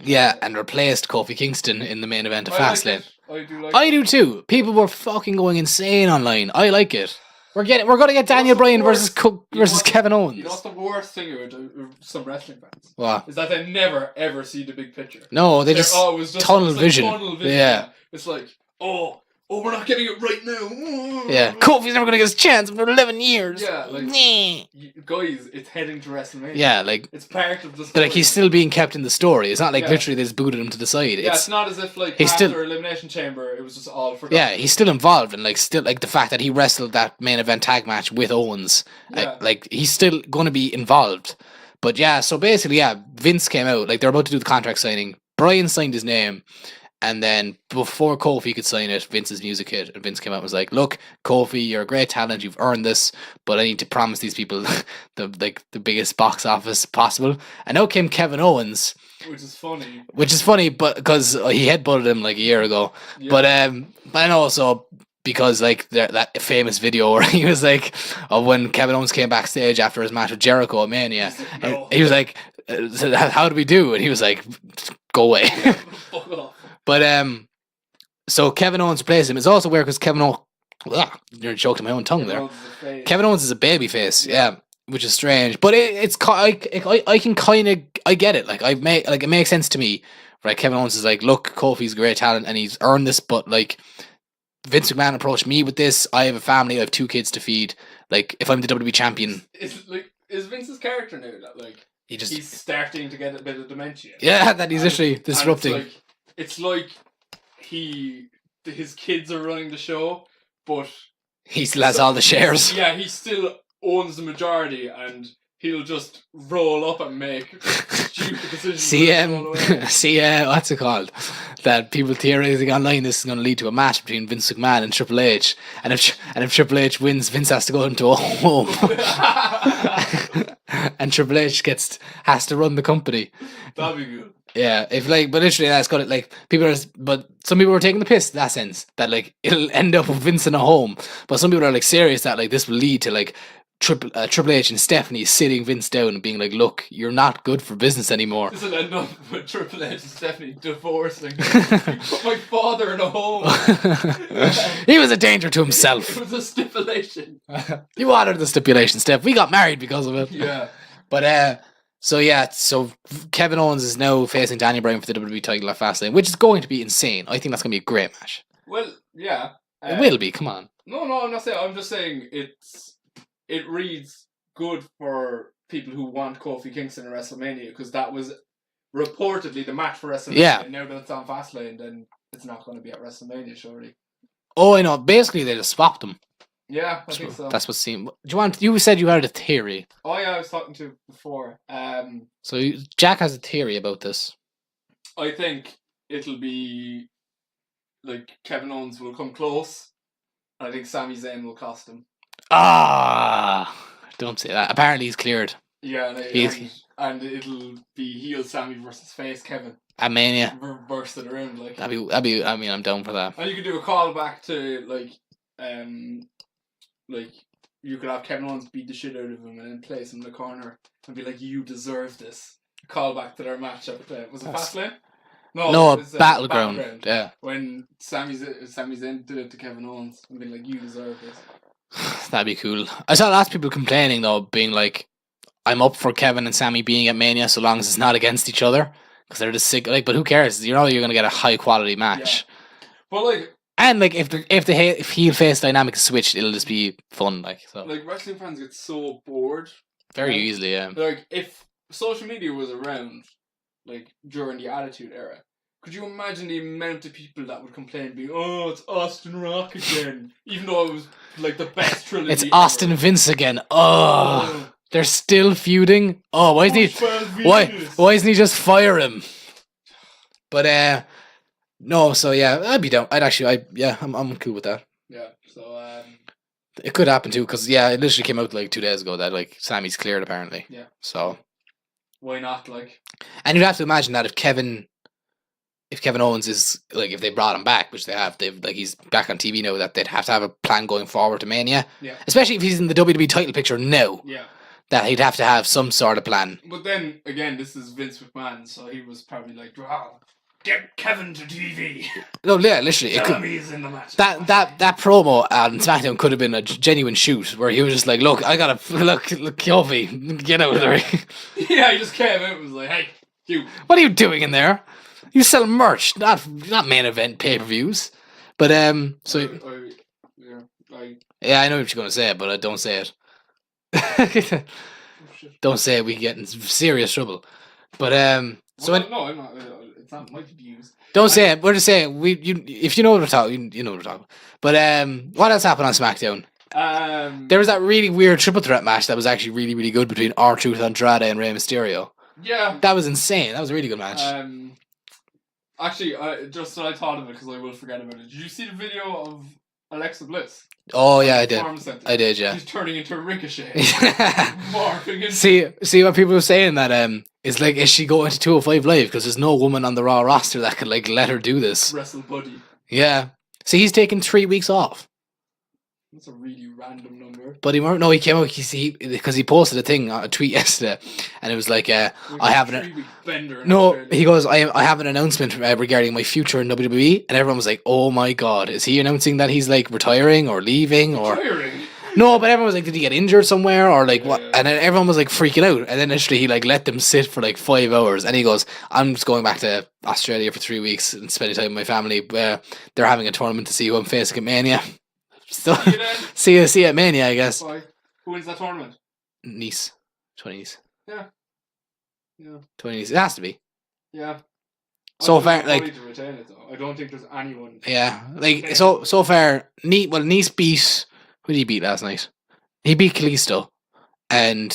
Yeah, and replaced Kofi Kingston in the main event of Fastlane. I do too. People were fucking going insane online. I like it. We're gonna get Daniel Bryan versus Kevin Owens. You know what's the worst thing about some wrestling fans? What? Is that they never ever see the big picture. No, they're just tunnel vision. Yeah. It's like, oh, we're not getting it right now. Yeah, Kofi's never gonna get his chance for 11 years. Yeah, like, guys, it's heading to WrestleMania. Yeah, like it's part of the story. Like he's still being kept in the story. It's not like literally they just booted him to the side. Yeah, it's not as if like he's after still, Elimination Chamber, it was just all for. Yeah, he's still involved, and like still like the fact that he wrestled that main event tag match with Owens. Yeah. Like he's still going to be involved. But yeah, so basically, yeah, Vince came out. Like they're about to do the contract signing. Bryan signed his name. And then before Kofi could sign it, Vince's music hit, and Vince came out and was like, "Look, Kofi, you're a great talent. You've earned this, but I need to promise these people the biggest box office possible." And out came Kevin Owens, which is funny. But because he headbutted him like a year ago. Yeah. But also because like that famous video where he was like, when Kevin Owens came backstage after his match with Jericho at Mania, no. He was like, "How do we do?" And he was like, "Go away." Fuck off. But so Kevin Owens replaced him. It's also weird because Kevin Owens, you're choking my own tongue there. Kevin Owens is a baby face, yeah, which is strange. But I can kind of I get it. Like it makes sense to me. Right, Kevin Owens is like, "Look, Kofi's a great talent and he's earned this, but like Vince McMahon approached me with this. I have a family. I have 2 kids to feed. Like if I'm the WWE champion, is Vince's character now that like he's starting to get a bit of dementia? Yeah, that he's literally disrupting." It's like his kids are running the show, but he still has all the shares. Yeah, he still owns the majority, and he'll just roll up and make stupid decisions. See, what's it called? That people theorizing online this is going to lead to a match between Vince McMahon and Triple H, and if Triple H wins, Vince has to go into a home, and Triple H has to run the company. That'd be good. Yeah, but literally that's got it. Like but some people were taking the piss in that sense that like it'll end up with Vince in a home, but some people are like serious that like this will lead to like Triple H and Stephanie sitting Vince down and being like, "Look, you're not good for business anymore." This will end up with Triple H and Stephanie divorcing. You put my father in a home. He was a danger to himself. It was a stipulation. You honored the stipulation, Steph. We got married because of it. Yeah. But so Kevin Owens is now facing Daniel Bryan for the WWE title at Fastlane, which is going to be insane. I think that's going to be a great match. Well, yeah. It will be, come on. No, I'm not saying, I'm just saying it reads good for people who want Kofi Kingston in WrestleMania, because that was reportedly the match for WrestleMania. Yeah. And now that it's on Fastlane, then it's not going to be at WrestleMania, surely. Oh, I know. Basically, they just swapped them. Yeah, I think so. That's what seemed. You said you had a theory. Oh yeah, I was talking to before. So Jack has a theory about this. I think it'll be like Kevin Owens will come close. I think Sami Zayn will cost him. Don't say that. Apparently he's cleared. Yeah, and it'll be heel Sami versus face Kevin. At Mania. Reverse it around like. That'd be. I mean, I'm down for that. And you could do a callback to like you could have Kevin Owens beat the shit out of him and then place him in the corner and be like, "You deserve this." Call back to their match at was it Fastlane? No, it was Battleground. Yeah. When Sami Zayn did it to Kevin Owens and being like, "You deserve this." That'd be cool. I saw lots of people complaining though, being like, "I'm up for Kevin and Sami being at Mania so long as it's not against each other." because they're just sick. Like, but who cares? You know, you're gonna get a high quality match. But like, and like if heel face dynamic is switched, it'll just be fun. Like, so like wrestling fans get so bored very easily. Yeah. Like, if social media was around, like during the Attitude Era, could you imagine the amount of people that would complain, being, "Oh, it's Austin Rock again," even though it was like the best trilogy. It's Austin Vince again. Oh, they're still feuding. Oh, why isn't he? Why isn't he just fire him? But no. So yeah, I'd be down. I'm cool with that. Yeah. So it could happen too, because it literally came out like 2 days ago that like Sammy's cleared apparently. Yeah. So why not? Like, and you'd have to imagine that if Kevin Owens is like, if they brought him back, which they have, he's back on TV now, that they'd have to have a plan going forward to Mania. Yeah. Especially if he's in the WWE title picture now. Yeah. That he'd have to have some sort of plan. But then again, this is Vince McMahon, so he was probably like, get Kevin to TV. No, yeah, literally. Tell him he's in the match. That promo on SmackDown could have been a genuine shoot where he was just like, look, I gotta look Kofi, get out of there. Yeah, he just came out and was like, hey, you. What are you doing in there? You sell merch, not main event pay-per-views. But so I know what you're gonna say, but don't say it. Don't say it. We get in serious trouble. But so no, I'm not. It's not my views. Don't say it. We're just saying if you know what we're talking, you know what we're talking. But what else happened on SmackDown? There was that really weird triple threat match that was actually really, really good between R-Truth, Andrade, and Rey Mysterio. Yeah, that was insane. That was a really good match. Actually, I thought of it because I will forget about it. Did you see the video of Alexa Bliss? Oh yeah, I did. I did, yeah. She's turning into a Ricochet. See what people were saying, that it's like, is she going to 205 Live, because there's no woman on the Raw roster that could like let her do this. Wrestle Buddy. Yeah. See, he's taken 3 weeks off. That's a really random number. But he came out because he posted a tweet yesterday, and it was like, I have he goes, I have an announcement regarding my future in WWE, and everyone was like, oh my god, is he announcing that he's like retiring or leaving or? No, but everyone was like, did he get injured somewhere or like what? And then everyone was like freaking out, and then initially he like let them sit for like 5 hours, and he goes, I'm just going back to Australia for 3 weeks and spending time with my family. They're having a tournament to see who I'm facing at Mania. So, see you at Mania, I guess. Why? Who wins that tournament? Nice. 20s. Yeah. 20s. It has to be. Yeah. So far, like, to retain it, though. I don't think there's anyone. Yeah, like so far, Nice beat. Who did he beat last night? He beat Kalisto, and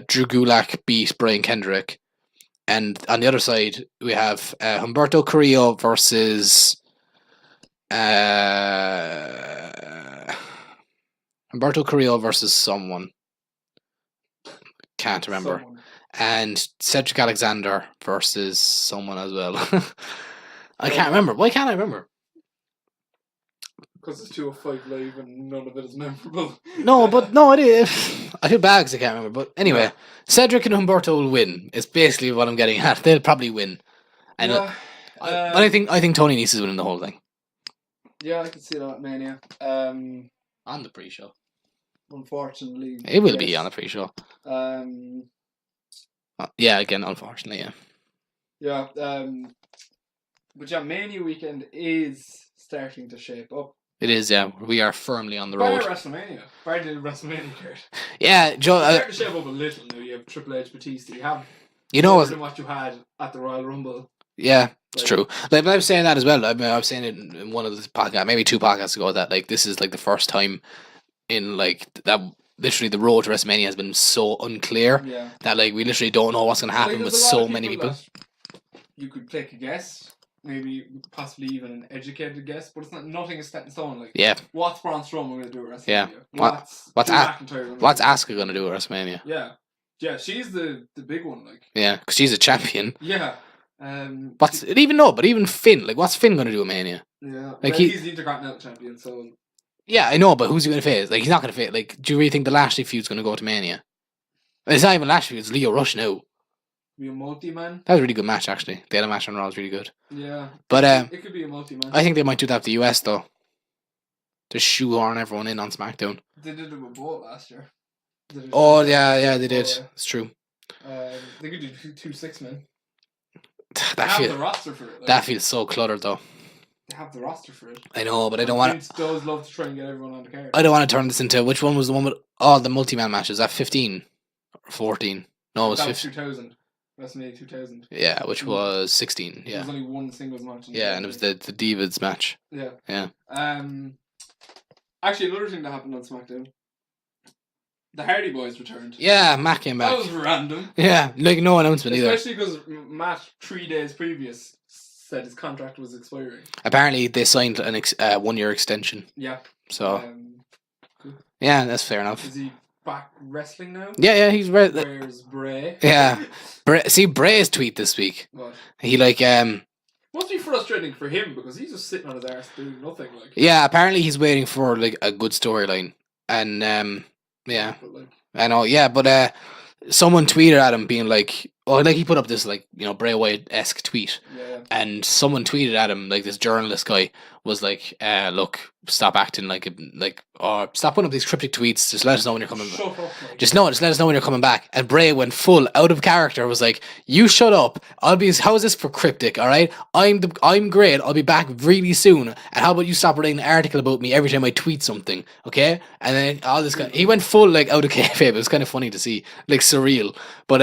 Drew Gulak beat Brian Kendrick, and on the other side we have Humberto Carrillo versus. Humberto Carrillo versus someone. Can't remember. And Cedric Alexander versus someone as well. I can't remember. Why can't I remember? Because it's 205 Live and none of it is memorable. No, it is. I feel bad because I can't remember. But anyway, Cedric and Humberto will win. It's basically what I'm getting at. They'll probably win. And but I think Tony Nese is winning the whole thing. Yeah, I can see that at Mania. On the pre-show. Unfortunately. It will be on the pre-show. Again, unfortunately, yeah. But yeah, Mania weekend is starting to shape up. It is, yeah. We are firmly on the road. WrestleMania. By the WrestleMania card. Yeah, Joe. It's starting to shape up a little now. You have Triple H, Batista. You have what you had at the Royal Rumble. Yeah, it's true. Like, but I was saying that as well. I was saying it in one of the podcasts, maybe 2 podcasts ago, that like this is like the first time in like that. Literally, the road to WrestleMania has been so unclear that like we literally don't know what's going to happen with so many people. You could take a guess, maybe possibly even an educated guess, but nothing is set in stone. Like, what's Braun Strowman going to do at WrestleMania? Yeah, what's Asuka going to do at WrestleMania? Yeah, she's the big one. Like, yeah, because she's a champion. Yeah. Even Finn, like, what's Finn going to do at Mania? Yeah, like he's the Intercontinental Champion, so. Yeah, I know, but who's he going to face? Like, he's not going to face. Like, do you really think the Lashley feud's going to go to Mania? It's not even Lashley; it's Leo Rush now. Be a multi-man. That was a really good match, actually. The other match on Raw was really good. Yeah, but it could be a multi-man. I think they might do that with the US though. Just shoehorn everyone in on SmackDown. They did it with Bolt last year. They did. It's true. They could do 2 6-men. They have the roster for it. Like, that feels so cluttered though. They have the roster for it. I know, but I don't want. Vince does love to try and get everyone on the card. I don't want to turn this into which one was the one with all the multi-man matches? That 15 or 14? No, it was 15. 2000. WrestleMania 2000. Yeah, which was 16. Yeah. There was only one singles match. Yeah, and it was the Divas match. Yeah. Yeah. Actually, another thing that happened on SmackDown. The Hardy Boys returned. Yeah, Matt came back. That was random. Yeah, like no announcement either. Especially because Matt 3 days previous said his contract was expiring. Apparently, they signed an 1-year extension. Yeah. So. Cool. Yeah, that's fair enough. Is he back wrestling now? Yeah, he's Where's Bray? Yeah, see Bray's tweet this week. What? He like Must be frustrating for him because he's just sitting on his arse doing nothing. Like. Yeah, apparently he's waiting for like a good storyline, and yeah, But, like, I know. Yeah, but someone tweeted at him being like, oh, like he put up this like Bray Wyatt-esque tweet, yeah. and someone tweeted at him like this journalist guy was like, look, stop acting or stop putting up these cryptic tweets. Just let us know when you're coming back. Shut up, like. Just let us know when you're coming back. And Bray went full out of character. Was like, you shut up. How is this for cryptic? All right, I'm great. I'll be back really soon. And how about you stop writing an article about me every time I tweet something? Okay. And then all this guy, he went full like out of kayfabe. It was kind of funny to see, like surreal. But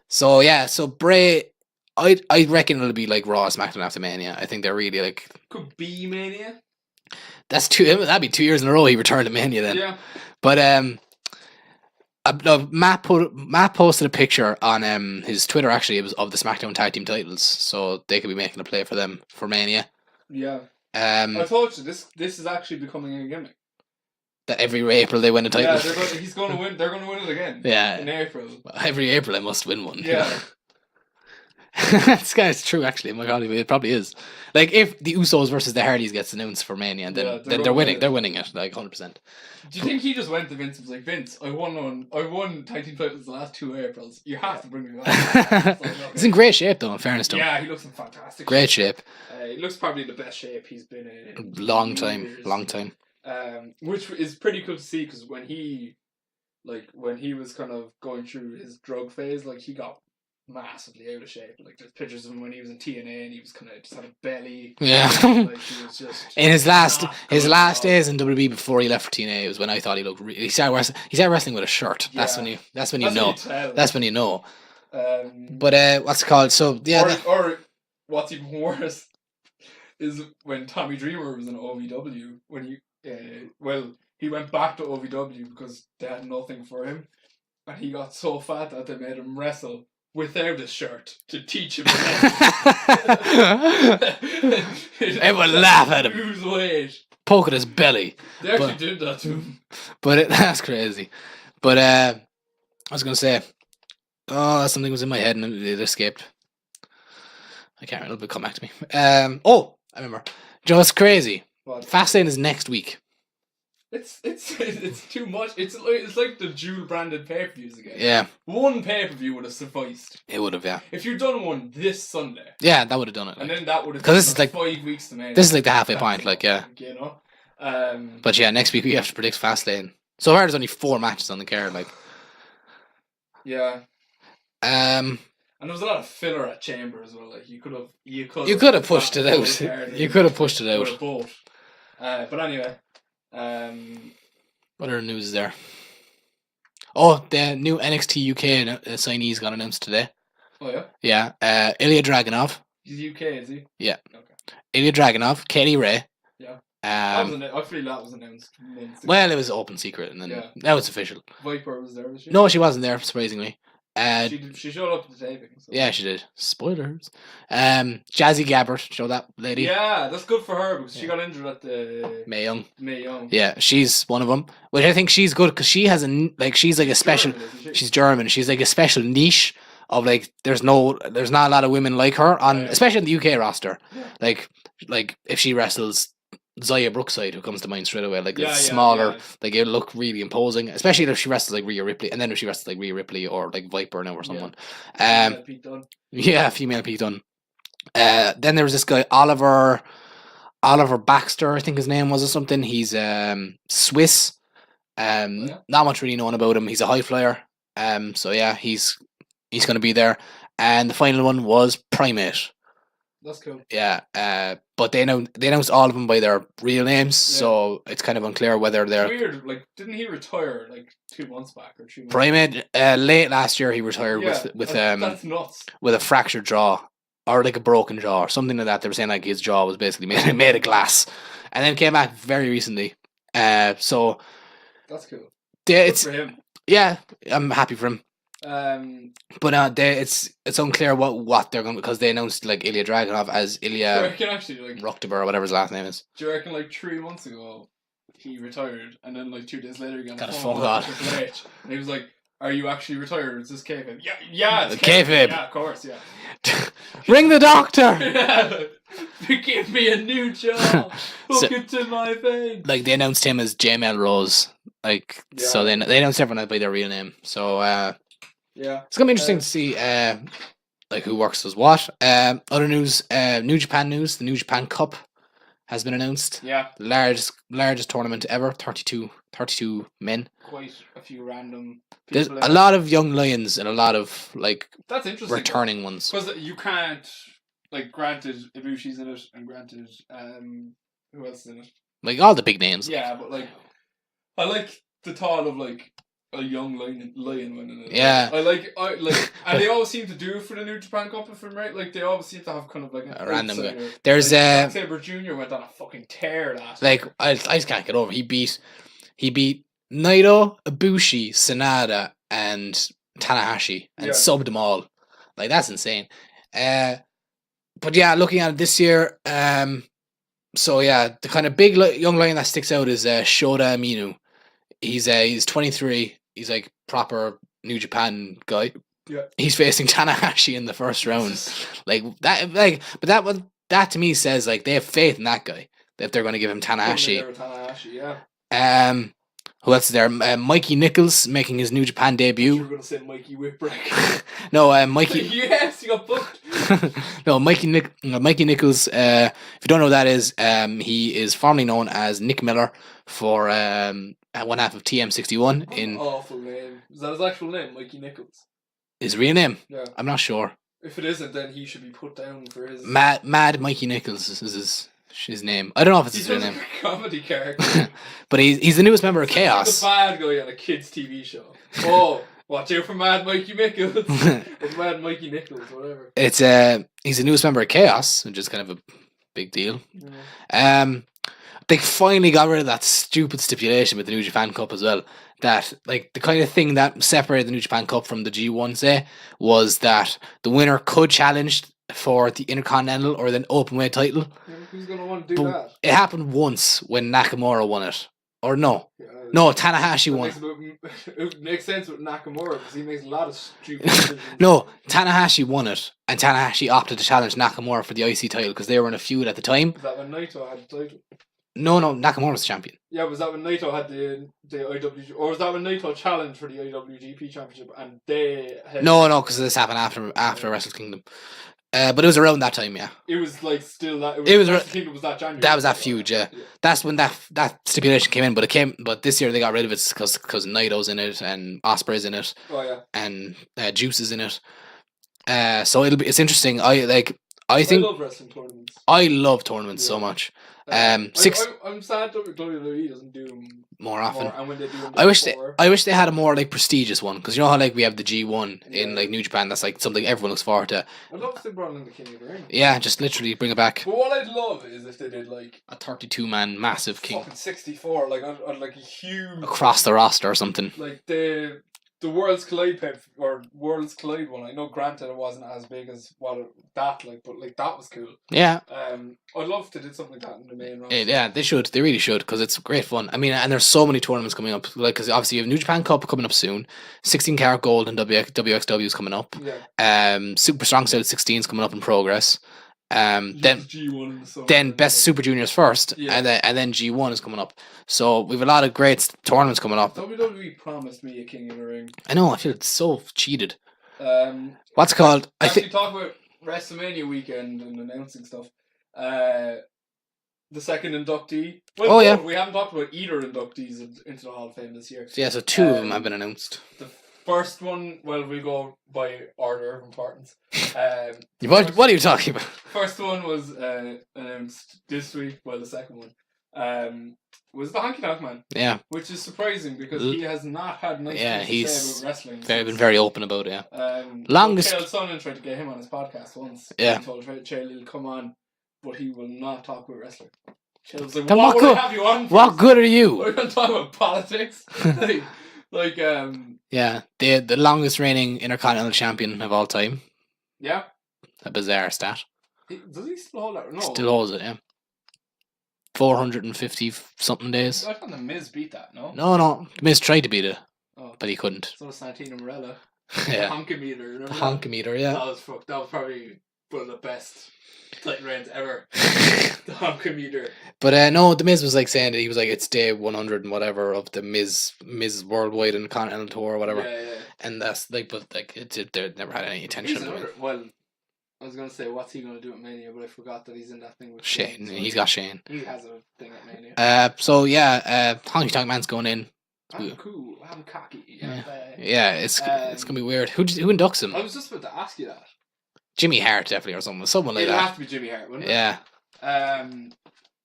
so Bray. I reckon it'll be like Raw, SmackDown after Mania. I think they're really like Could be Mania. That'd be 2 years in a row he returned to Mania then. Yeah. But Matt posted a picture on his Twitter. Actually, it was of the SmackDown Tag Team titles, so they could be making a play for them for Mania. Yeah. I told you this is actually becoming a gimmick. That every April they win a title. Yeah, he's going to win. They're going to win it again. Yeah. In April. Every April I must win one. Yeah. This guy's true. Actually, my God, it probably is. Like if the Usos versus the Hardys gets announced for Mania, then they're winning. They're winning it like 100%. Do you think he just went to Vince and was like, Vince, I won tag team titles the last 2 Aprils. You have to bring me back. He's in great shape though. In fairness to him. Yeah, he looks in fantastic. Great shape. He looks probably the best shape he's been in. Long time. Which is pretty cool to see because when he was kind of going through his drug phase, like he got massively out of shape. Like there's pictures of him when he was in TNA and he was kind of just had a belly. Yeah. Like he was just in his last days in WWE before he left for TNA, it was when I thought he looked. He started wrestling with a shirt. Yeah. That's when you know. That's when you know. But what's it called? So yeah. Or what's even worse is when Tommy Dreamer was in OVW when he went back to OVW because they had nothing for him, and he got so fat that they made him wrestle without a shirt to teach him. Everyone laugh at him. Lose weight. Poke at his belly. They actually did that to him. But that's crazy. But I was gonna say, something was in my head and it escaped. I can't remember. It'll come back to me. I remember. Just crazy. What? Fastlane is next week. It's too much. It's like the dual branded pay-per-views again. Yeah. One pay-per-view would have sufficed. It would have, yeah. If you'd done one this Sunday. Yeah, that would have done it. And then that would have. Because this is like 5 weeks to make. This is like the halfway point, like yeah. You know. But yeah, next week we have to predict Fastlane. So far, there's only 4 matches on the card, like. Yeah. And there was a lot of filler at Chamber as well. Like you could have pushed it out. You could have pushed it out. Both. But anyway. What other news is there? Oh, the new NXT UK signees got announced today. Oh yeah. Yeah. Ilya Dragunov. He's UK, is he? Yeah. Okay. Ilya Dragunov, Katie Ray. Yeah. I feel that was announced. Well, it was open secret, and then now it's official. Viper was there, was she? No, she wasn't there. Surprisingly. She showed up at the taping. So. Yeah, she did. Spoilers. Jazzy Gabbert, show that lady. Yeah, that's good for her because she got injured at the Mae Young. Yeah, she's one of them. Which I think she's good because she has she's like a special. She's German. She's like a special niche of like there's not a lot of women like her on, especially in the UK roster. Yeah. Like if she wrestles Zaya Brookside, who comes to mind straight away, like it's smaller, like it'll look really imposing, especially if she wrestles like Rhea Ripley, and then if she wrestles like Rhea Ripley or like Viper now or someone. Female Pete Dunne. Then there was this guy Oliver Baxter, I think his name was or something. He's Swiss. Not much really known about him. He's a high flyer. So yeah, he's going to be there. and the final one was Primate. That's cool. Yeah, but they announced all of them by their real names, so it's kind of unclear whether they're weird. Like, didn't he retire like 2 months back or 2 months? Primate. Late last year, he retired with that's nuts. with a fractured jaw or like a broken jaw or something like that. They were saying like his jaw was basically made of glass, and then came back very recently. So that's cool. It's for him. Yeah, I'm happy for him. But it's unclear what they're going, because they announced like Ilya Dragunov as Ilya Rukhtibor or whatever his last name is. Do you reckon like 3 months ago he retired, and then like 2 days later he got a phone call and he was like, "Are you actually retired? Is this kayfabe?" Yeah, it's kayfabe. Yeah, of course, yeah. Ring the doctor. Give me a new job. Hook it to my vein. Like they announced him as J Melrose. Like so they announced everyone by their real name. So it's gonna be interesting to see like who works as what. Other news, New Japan news. The New Japan Cup has been announced. Yeah, largest tournament ever. 32 men. Quite a few random. There's a lot of young lions and a lot of like that's interesting returning ones. Because you can't, like, granted Ibushi's in it, and granted who else is in it? Like all the big names. Yeah, but like I like the thought of like a young lion winning it. Yeah. I like, and they always seem to do it for the New Japan Cup, if I'm right. Like they always seem to have kind of like a random guy. outsider. There's Zack Sabre Jr. went on a fucking tear last. Like I just can't get over. He beat Naito, Ibushi, Sanada, and Tanahashi, and subbed them all. Like that's insane. But yeah, looking at it this year, so yeah, the kind of big young lion that sticks out is Shota Aminu. He's 23. He's like proper New Japan guy. Yeah. He's facing Tanahashi in the first round. But that to me says like they have faith in that guy, that they're going to give him Tanahashi. Yeah. Who else is there? Mikey Nichols making his New Japan debut. You were going to say Mikey Whipwreck. No, Mikey. Yes, you got booked. No, Mikey Nichols. If you don't know who that is, he is formerly known as Nick Miller for one half of TM61. In awful name. Is that his actual name, Mikey Nichols? His real name? Yeah. I'm not sure. If it isn't, then he should be put down for his... Mad Mikey Nichols is his name. I don't know if it's his real name. He's a comedy character. But he's the newest member of Chaos. He's the bad guy on a kids' TV show. Oh, watch out for Mad Mikey Nichols. Or Mad Mikey Nichols, whatever. It's he's the newest member of Chaos, which is kind of a big deal. Yeah. They finally got rid of that stupid stipulation with the New Japan Cup as well. That like the kind of thing that separated the New Japan Cup from the G1 say was that the winner could challenge for the Intercontinental or the Openweight title. Yeah, who's going to want to do that? It happened once when Nakamura won it. Or no. No, Tanahashi won. It makes sense with Nakamura because he makes a lot of stupid decisions. No, Tanahashi won it, and Tanahashi opted to challenge Nakamura for the IC title because they were in a feud at the time. Was that when Naito had the title? No, Nakamura was the champion. Yeah, was that when Naito had the IWGP, or was that when Naito challenged for the IWGP Championship and they had... No, because this happened after Wrestle Kingdom. But it was around that time, yeah. It was like still that. Wrestle Kingdom was that January. That was that feud, yeah. That's when that stipulation came in, but this year they got rid of it because Naito's in it and Ospreay's in it. Oh yeah. And Juice is in it. So it's interesting. I love wrestling tournaments. I love tournaments so much. I'm sad WWE doesn't do them more often. And when they do them, I wish they had a more like prestigious one, because you know how like we have the G1 in like New Japan. That's like something everyone looks forward to. I'd love to see brought in the King of the Ring. Yeah, just literally bring it back. But what I'd love is if they did like a 32-man massive King. Fucking 64, like on like a huge across the roster or something. Like the Worlds Collide Worlds Collide one. I know, granted, it wasn't as big as but like that was cool. Yeah. I'd love to do something like that in the main roster. Yeah, they should. They really should, because it's great fun. I mean, and there's so many tournaments coming up. Like, because obviously you have New Japan Cup coming up soon. 16 Karat Gold and WXW is coming up. Yeah. Super Strong Style 16 is coming up in progress. Then G1 then Best Super Juniors first, and then G1 is coming up. So we have a lot of great tournaments coming up. WWE promised me a King of the Ring. I know. I feel it's so cheated. What's it called? I think talk about WrestleMania weekend and announcing stuff. The second inductee. Well, we haven't talked about either inductees into the Hall of Fame this year. Yeah, so two of them have been announced. First one, well, we go by order of importance. What are you talking about? First one was announced this week. Well, the second one was the Honky Tonk Man. Yeah. Which is surprising because he has not had nice things to say about wrestling. Been very open about it, yeah. Longest. Chael Sonnen tried to get him on his podcast once. Yeah. He told Chael he'll come on, but he will not talk about wrestling. Chael's like, then what would I have you on for? What good are you? We're going to talk about politics. Yeah, the longest reigning Intercontinental Champion of all time. Yeah. A bizarre stat. Does he still hold that? No. Still holds it, yeah. 450 something days. I thought the Miz beat that, no? No. The Miz tried to beat it, but he couldn't. So Santino Marella. Yeah. The Honkometer. The Honkometer, yeah. That was probably one of the best title reigns ever. The Honkometer. But no, the Miz was like saying that he was like, it's day 100 and whatever of the Miz Worldwide and Continental Tour or whatever. Yeah. And that's like, but like they never had any attention. Well, I was gonna say what's he gonna do at Mania, but I forgot that he's in that thing with Shane. He's got Shane. He has a thing at Mania. So yeah, Honky Tonk Man's going in. I'm cool. I'm cocky. Yeah, it's gonna be weird. Who inducts him? I was just about to ask you that. Jimmy Hart definitely or someone like that. It'd have to be Jimmy Hart, wouldn't it? Yeah.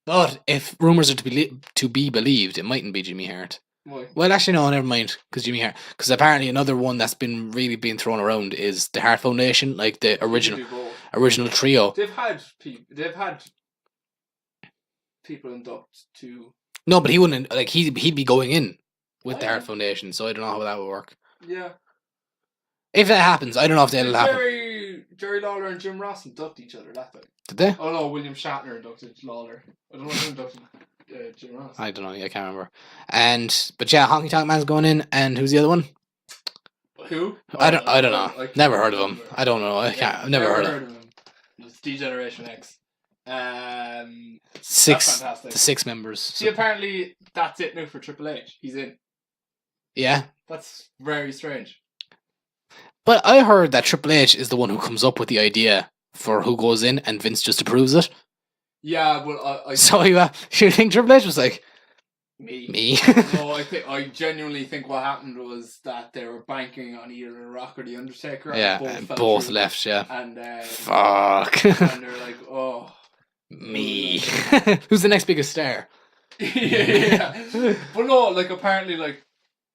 But if rumors are to be believed, it mightn't be Jimmy Hart. Why? Well, actually, no, never mind. Because apparently another one that's been really being thrown around is the Hart Foundation, like the original trio. They've had people induct to. No, but he wouldn't. Like he'd be going in with the Hart Foundation, so I don't know how that would work. Yeah. If that happens, I don't know if that'll happen. Jerry Lawler and Jim Ross induct each other that time. Did they? Oh no, William Shatner inducted Lawler. I don't know who inducted Jim Ross. I don't know. I can't remember. But yeah, Honky Tonk Man's going in, and who's the other one? Who? I don't know. Never heard of him. I don't know. I've never heard of him. It's D-Generation X. Six. The 6 members. See, apparently that's it now for Triple H. He's in. Yeah. That's very strange. But I heard that Triple H is the one who comes up with the idea for who goes in, and Vince just approves it. Yeah, well, So you think Triple H was like, me? No, I genuinely think what happened was that they were banking on either The Rock or The Undertaker. Yeah, and both left. Yeah. And fuck. And they're like, oh, me. Who's the next biggest star? yeah. But no, like apparently, like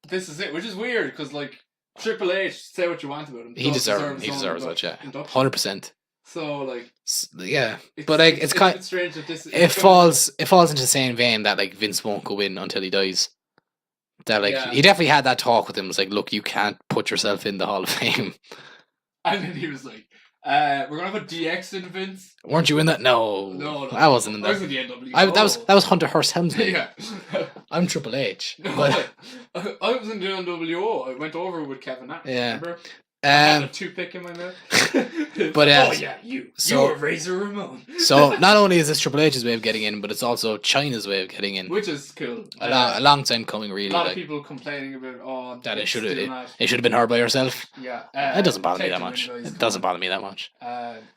this is it, which is weird because like Triple H, say what you want about him, he deserves it. Yeah, 100%. So like, yeah, but like it's kind of strange that this. It falls into the same vein that like Vince won't go in until he dies. That like he definitely had that talk with him. It's like, look, you can't put yourself in the Hall of Fame. And then he was like, "We're gonna put DX in, Vince." Weren't you in that? No, I wasn't in that. I was in the NWO. That was Hunter Hearst Helmsley. Yeah, I'm Triple H. No, but I was in the NWO. I went over with Kevin Nash. Yeah. Remember? I had a toothpick in my mouth. But oh yeah, you were Razor Ramon. So not only is this Triple H's way of getting in, but it's also China's way of getting in, which is cool. A long time coming, really. A lot of people complaining about that it should have been her by herself. Yeah, it doesn't bother me that much. It doesn't bother me that much.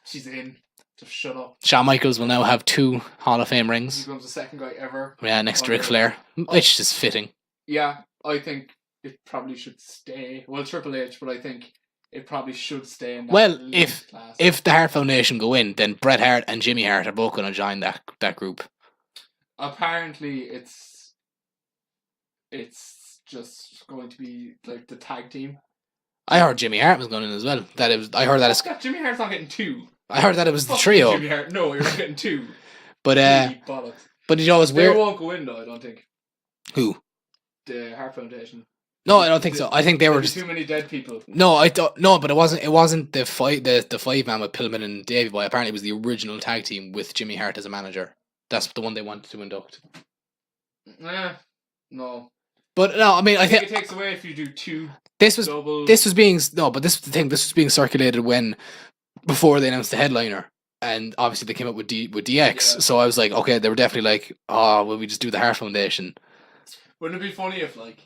She's in. Just shut up. Shawn Michaels will now have 2 Hall of Fame rings. He becomes the second guy ever. Yeah, next to Ric Flair, which is fitting. Yeah, I think it probably should stay. Well, Triple H, but I think it probably should stay in that class. If the Hart Foundation go in, then Bret Hart and Jimmy Hart are both going to join that group. Apparently, it's just going to be like the tag team. I heard Jimmy Hart was going in as well. I heard that Jimmy Hart's not getting 2. I heard that it was the trio. Jimmy Hart. No, you're not getting 2. But you know what's weird? They won't go in though. I don't think. Who? The Hart Foundation. No, I don't think so. I think they were just too many dead people. No, I don't. No, but it wasn't the 5-man with Pillman and Davey Boy. Apparently, it was the original tag team with Jimmy Hart as a manager. That's the one they wanted to induct. No. But no, I mean, I think it takes away if you do 2. This was being circulated before they announced the headliner, and obviously they came up with DX. Yeah. So I was like, okay, they were definitely like, oh, will we just do the Hart Foundation? Wouldn't it be funny if like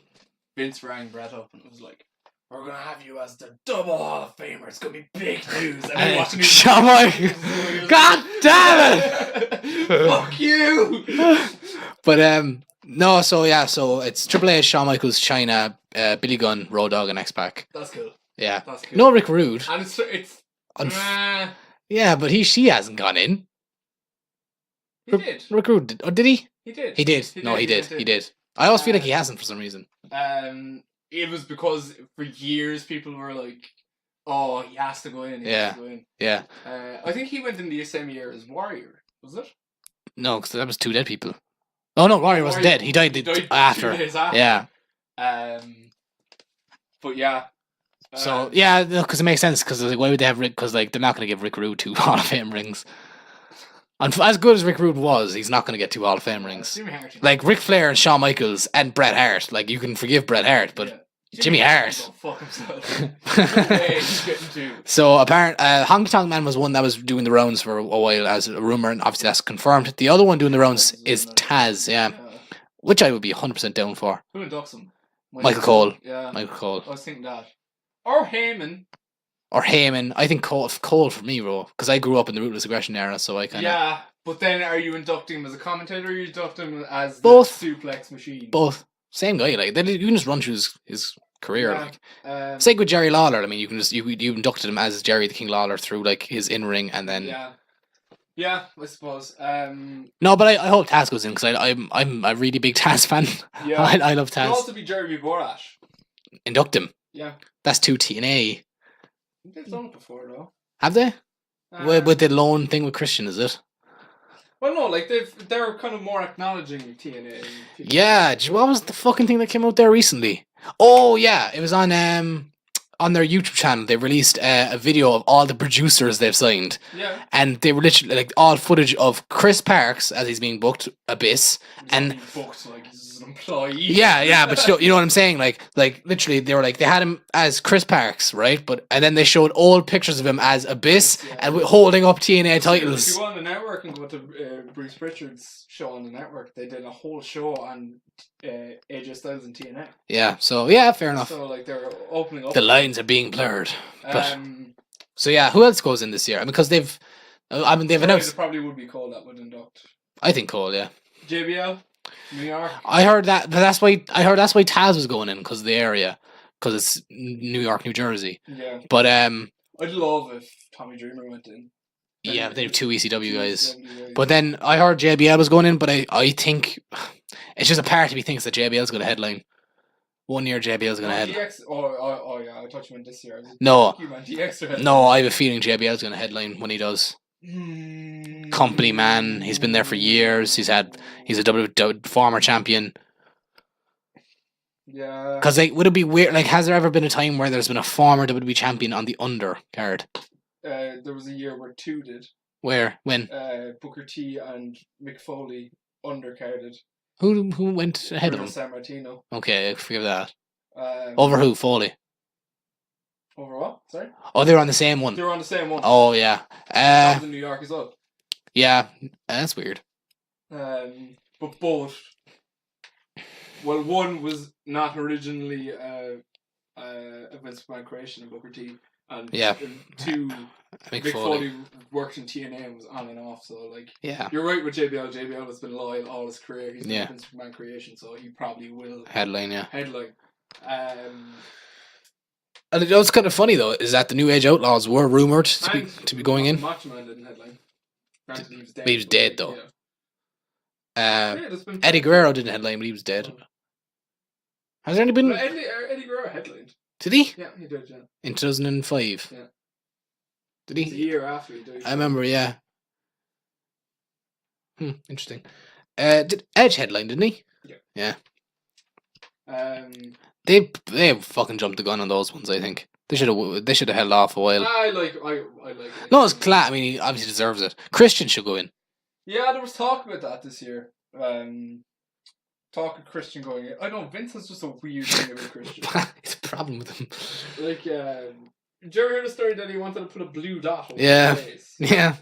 Vince rang Bret up and it was like, we're gonna have you as the double Hall of Famer. It's gonna be big news. And then watching Shawn Michaels. God damn it! Fuck you! But No, so it's Triple H, Shawn Michaels, China, Billy Gunn, Road Dogg, and X-Pac. That's cool. Yeah. That's cool. No Rick Rude. And it's Yeah, but she hasn't gone in. he did. Rick Rude did. Oh, did he? He did. He did. No, he did. He did. I always feel like he hasn't for some reason. It was because for years people were like, "Oh, he has to go in." He has to go in. Yeah. I think he went in the same year as Warrior. Was it? No, because that was 2 dead people. Oh no, Warrior wasn't dead. He died after. 2 days after. Yeah. But yeah. So yeah, because it makes sense. Because like, why would they have Rick? Because like they're not going to give Rick Rude 2 Hall of Fame rings. And as good as Rick Rude was, he's not going to get 2 Hall of Fame rings. Like Ric Flair and Shawn Michaels and Bret Hart. Like you can forgive Bret Hart, but Jimmy Hart. Go fuck himself. Okay, he's getting 2. So apparently, Honky Tonk Man was one that was doing the rounds for a while as a rumor, and obviously that's confirmed. The other one doing the rounds is Taz, which I would be 100% down for. Who inducts him? Michael Cole. Yeah, Michael Cole. I was thinking that. Or Heyman. I think Cole for me, bro, because I grew up in the Ruthless Aggression era, so I kind of. Yeah, but then are you inducting him as a commentator, or are you inducting him as both the suplex machine? Both. Same guy, like you can just run through his career. Yeah, like same with Jerry Lawler. I mean, you can just you inducted him as Jerry the King Lawler through like his in ring, and then yeah, I suppose. No, but I hope Taz goes in because I'm a really big Taz fan. Yeah, I love Taz. Could also be Jeremy Borash. Induct him. Yeah, that's 2 TNA. They've done it before though. Have they? With the loan thing with Christian, is it? Well, no, like they're kind of more acknowledging TNA. Yeah, what was the fucking thing that came out there recently? Oh yeah, it was on their YouTube channel. They released a video of all the producers they've signed. Yeah. And they were literally like all footage of Chris Parks as he's being booked, Abyss, and booked like he's an employee. Yeah, but you know what I'm saying? Like literally they were like they had him as Chris Parks, right? And then they showed old pictures of him as Abyss and holding up TNA titles. If you go on the network and go to Bruce Pritchard's show on the network, they did a whole show on AJ Styles and TNA. Yeah, so yeah, fair enough. So like they're opening up. The lines are being blurred. But, so yeah, who else goes in this year? I mean, because they've announced. It probably would be Cole that would induct. I think Cole, yeah. JBL, New York. I heard that, but that's why Taz was going in because of the area, because it's New York, New Jersey. Yeah. But I'd love if Tommy Dreamer went in. Yeah, but they have 2 ECW guys. But then I heard JBL was going in, but I think it's just a part of me thinks that JBL's going to headline. 1 year JBL's going to headline. DX, oh yeah, I thought you meant this year. No. DX no, I have a feeling JBL's going to headline when he does. Company man, he's been there for years. He's a former champion. Yeah. Because like, would it be weird? Like, has there ever been a time where there's been a former WWE champion on the undercard? There was a year where 2 did. Where? When? Booker T and Mick Foley undercarded. Who went ahead of him? San Martino. Okay, forgive that. Over who? Foley. Over what? Sorry. Oh, they were on the same one. They were on the same one. Oh yeah. That was in New York as well. Yeah, that's weird. But both. Well, one was not originally a Vince McMahon creation of Booker T, and 2, Mick Foley worked in TNA and was on and off. So like, you're right with JBL. JBL has been loyal all his career. He's been a Vince McMahon creation, so he probably will headline. And what's kind of funny though is that the New Age Outlaws were rumored to be going in. Macho Man didn't headline. Granted, he was dead. But he was dead though. Yeah. Eddie Guerrero didn't headline, but he was dead. Has there any been? Eddie Guerrero headlined. Did he? Yeah, he did. Yeah. In 2005. Yeah. Did he? It was a year after he died. I remember. Yeah. Interesting. Did Edge headline? Didn't he? Yeah. They fucking jumped the gun on those ones. I think they should have held off a while. I like it. No, it's Clat. I mean, he obviously deserves it. Christian should go in. Yeah, there was talk about that this year. Talk of Christian going in. I know Vince has just a weird thing about Christian. It's a problem with him. Like, did you ever hear the story that he wanted to put a blue dot over his face? Yeah.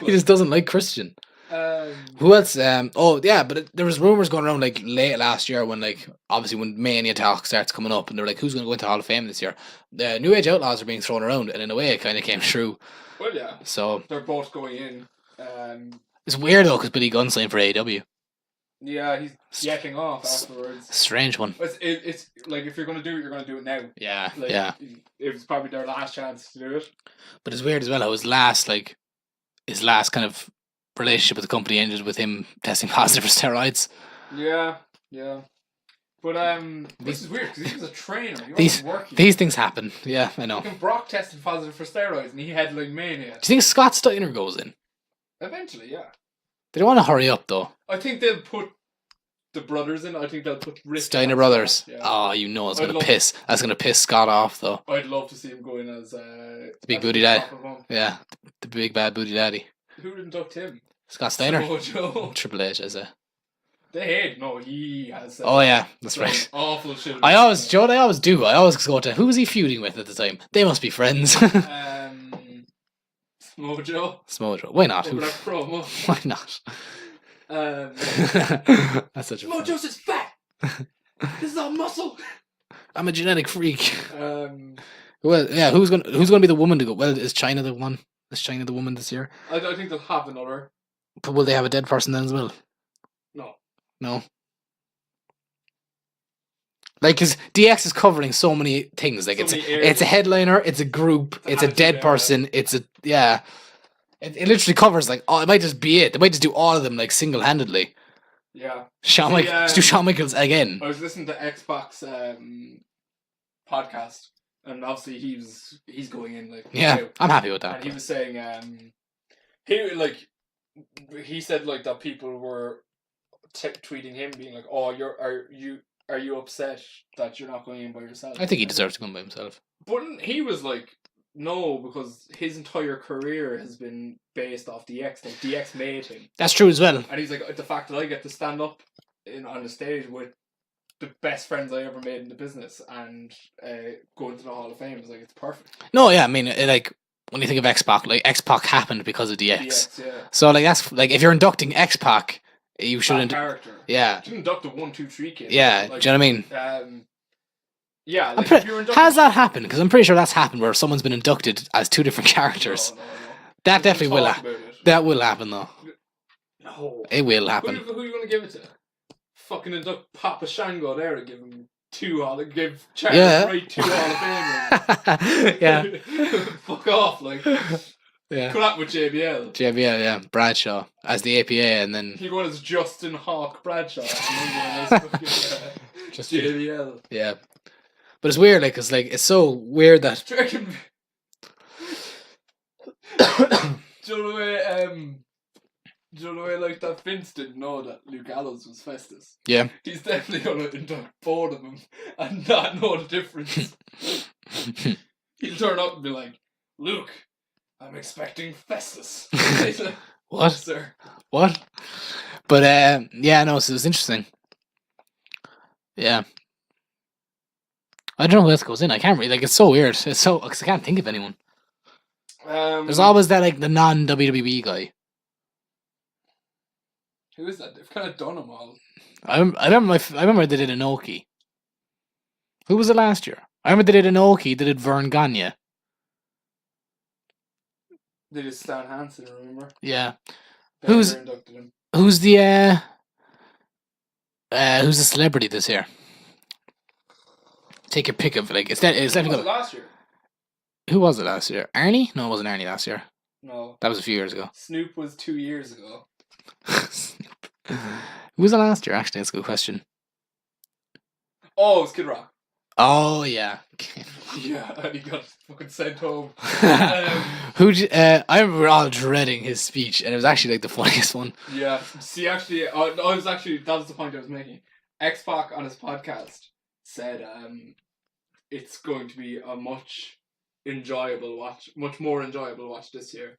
He just doesn't like Christian. Who else? But there was rumors going around like late last year when like obviously when Mania talk starts coming up and they're like, who's going to go into Hall of Fame this year? The New Age Outlaws are being thrown around, and in a way it kind of came true. Well, yeah. So they're both going in. It's weird though because Billy Gunn signed for AEW. Yeah, he's yakking off afterwards. Strange one. It's like if you're gonna do it, you're gonna do it now. Yeah, Like, yeah. It was probably their last chance to do it. But it's weird as well how his last kind of relationship with the company ended with him testing positive for steroids. Yeah. But this is weird because he was a trainer. He wasn't working. These things happen. Yeah, I know. Fucking Brock tested positive for steroids and he had like mania. Do you think Scott Steiner goes in? Eventually, yeah. They don't want to hurry up though. I think they'll put the brothers in. I think they'll put Rick Steiner brothers. Yeah. Oh, it's gonna piss. That's gonna piss Scott off though. I'd love to see him go in as the big booty daddy. Yeah, the big bad booty daddy. Who induct him? Scott Steiner. Mojo. Triple H, I say. He has. Oh yeah, that's right. Awful shit. I always go to. Who was he feuding with at the time? They must be friends. Smojo. Why not? Promo. Why not? That's such a. Mojo's is fat. This is all muscle. I'm a genetic freak. Well, yeah. Who's gonna be the woman to go? Well, is China the one? Is China the woman this year? I think they'll have another. But will they have a dead person then as well? No. Like, because DX is covering so many things. Like, it's a headliner, it's a group, it's a dead person, it's a, yeah. It literally covers, like, it might just be it. They might just do all of them, like, single-handedly. Yeah. Let's do Shawn Michaels again. I was listening to X-Pac's podcast, and obviously he's going in, like... Yeah, I'm happy with that. And he was saying, he said, like, that people were tweeting him, being like, "Oh, are you upset that you're not going in by yourself?" I think he deserves to go in by himself. But he was like, "No, because his entire career has been based off DX. Like DX made him." That's true as well. And he's like, "The fact that I get to stand up on the stage with the best friends I ever made in the business and go into the Hall of Fame is like it's perfect." No, yeah, I mean, when you think of X-Pac, like X-Pac happened because of DX. Yeah. So like that's like if you're inducting X-Pac. You shouldn't. Character. Yeah. You shouldn't induct a 1, 2, 3 kid. Yeah. Like, do you know what I mean? Yeah. Like if you're inducting... Has that happened? Because I'm pretty sure that's happened where someone's been inducted as two different characters. No. That definitely will happen. That will happen though. No. It will happen. Who are you going to give it to? Fucking induct Papa Shango there and give him give Charles Wright 2 Hall of Famers. Yeah. Fuck off, like. Yeah. Come up with JBL. JBL, yeah. Bradshaw as the APA, and then he won as Justin Hawk Bradshaw. Just JBL. Yeah, but it's weird, like, cause like it's so weird that. Do you know the way like that Vince didn't know that Luke Gallows was Festus? Yeah. He's definitely gonna induct both of them and not know the difference. He'll turn up and be like, "Luke, I'm expecting Festus." What? Sir. What? But yeah, no, so it was interesting. Yeah. I don't know who else goes in. I can't really, like, it's so weird. It's so, because I can't think of anyone. There's always that, like, the non-WWE guy. Who is that? They've kind of done them all. I remember they did Inoki. Who was it last year? I remember they did Inoki, they did Vern Gagne. They did Stan Hansen, remember? Yeah. Who's the celebrity this year? Take your pick of, like, it's definitely last year. Who was it last year? Arnie? No, it wasn't Arnie last year. No. That was a few years ago. Snoop was 2 years ago. Who was it last year? Actually, that's a good question. Oh, it was Kid Rock. Oh, yeah. Yeah, and he got fucking sent home. I remember we were all dreading his speech, and it was actually, like, the funniest one. Yeah. See, actually, that was the point I was making. X-Pac on his podcast said it's going to be a much more enjoyable watch this year.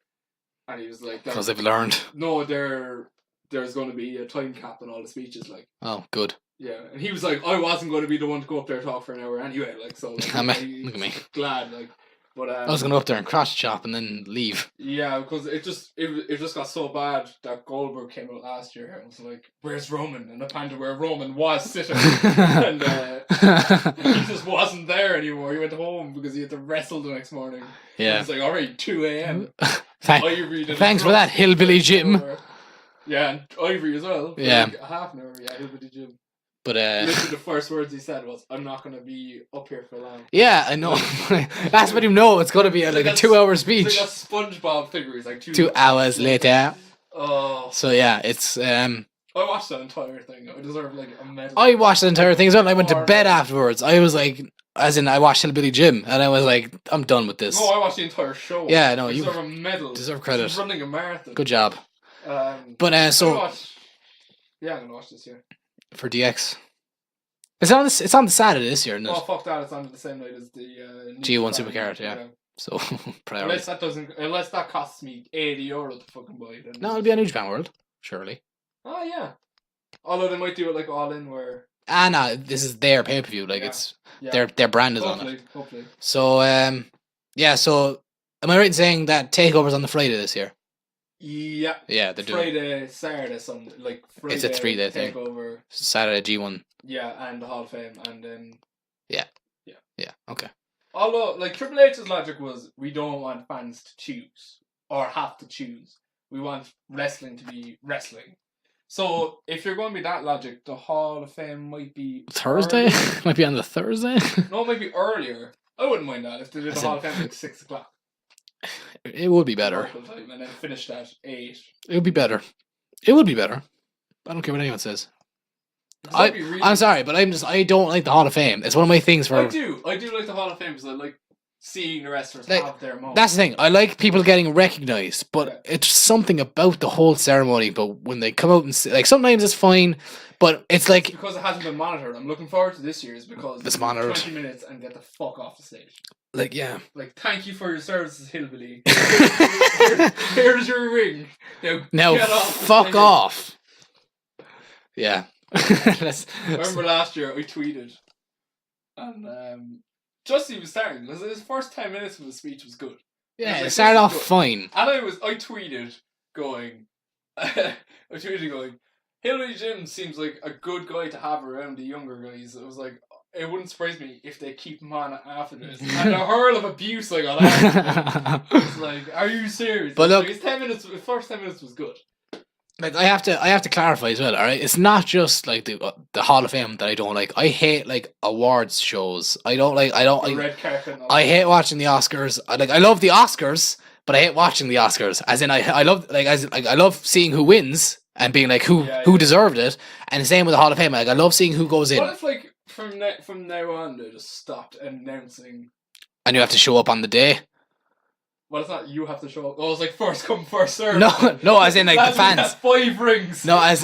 And he was like... Because they've learned. No, there's going to be a time cap on all the speeches, like... Oh, good. Yeah, and he was like, I wasn't going to be the one to go up there and talk for an hour anyway, like, so... Like, look at me. Glad, like... But I was going to go up there and cross chop and then leave. Yeah, because it just got so bad that Goldberg came out last year and was like, "Where's Roman?" And the panda where Roman was sitting, and he just wasn't there anymore. He went home because he had to wrestle the next morning. Yeah, it's like, all right, 2 a.m. Thanks for that, Hillbilly Jim. Yeah, and Ivory as well. For Yeah. like a half an hour. Yeah, Hillbilly Jim. But Literally, the first words he said was, "I'm not going to be up here for long." yeah, I know. That's what you know. It's going to be like a 2-hour speech. It's like a SpongeBob figure. He's like 2 hours later. Oh. So yeah, it's I watched that entire thing. I deserve like a medal. I watched the entire thing as well. I went to bed afterwards. I was like, as in, I watched Hillbilly Jim, and I was like, I'm done with this. No, I watched the entire show. Yeah, no, you you deserve a medal. Deserve credit. He's running a marathon. Good job. But so yeah, I'm gonna watch this year for DX. It's on the Saturday this year, isn't it? Oh fuck that! It's on the same night as the G1 Supercard, yeah. So priorities. Unless that costs me €80 to fucking buy it. No, it'll be on New Japan World, surely. Oh yeah. Although they might do it like all in where. No, this is their pay per view. Like it's their brand is on it. Hopefully. So yeah. So am I right in saying that Takeover's on the Friday this year? Yeah. Yeah, they're doing Friday, Saturday, Sunday. Like Friday. It's a 3-day thing. Takeover. Saturday G1. Yeah, and the Hall of Fame, and then. Yeah. Okay. Although, like Triple H's logic was, we don't want fans to choose or have to choose. We want wrestling to be wrestling. So if you're going to be that logic, the Hall of Fame might be Thursday. Might be on the Thursday. No, it might be earlier. I wouldn't mind that if they did the Hall of Fame like 6 o'clock. It would be better. Time, and then finished at 8. It would be better. It would be better. I don't care what anyone says. I'm sorry, but I don't like the Hall of Fame. It's one of my things for. I do like the Hall of Fame because I like seeing the wrestlers have their moment. That's the thing. I like people getting recognised, but it's something about the whole ceremony. But when they come out and like, sometimes it's fine, but it's like because it hasn't been monitored. I'm looking forward to this year's because it's monitored. 20 minutes and get the fuck off the stage. Like yeah. Like thank you for your services, Hillbilly. Here's your ring. Now fuck off. Yeah. I remember last year I tweeted, and just he was starting because his first 10 minutes of the speech was good. Yeah, like, it started off fine. And I tweeted going, Hillbilly Jim seems like a good guy to have around the younger guys. It was like, it wouldn't surprise me if they keep him on after this. And the hurl of abuse I got after it was like, are you serious? But look, his first 10 minutes was good. Like I have to clarify as well, alright? It's not just like the Hall of Fame that I don't like. I hate like awards shows. I Red carpet. I hate watching the Oscars. I love the Oscars, but I hate watching the Oscars. As in I love seeing who wins and being like who deserved it. And the same with the Hall of Fame. Like I love seeing who goes in. What if like from now on they just stopped announcing and you have to show up on the day? Well, it's not you have to show up. Oh, it's like first come, first serve. No, as in like the fans. That's 5 rings. No, as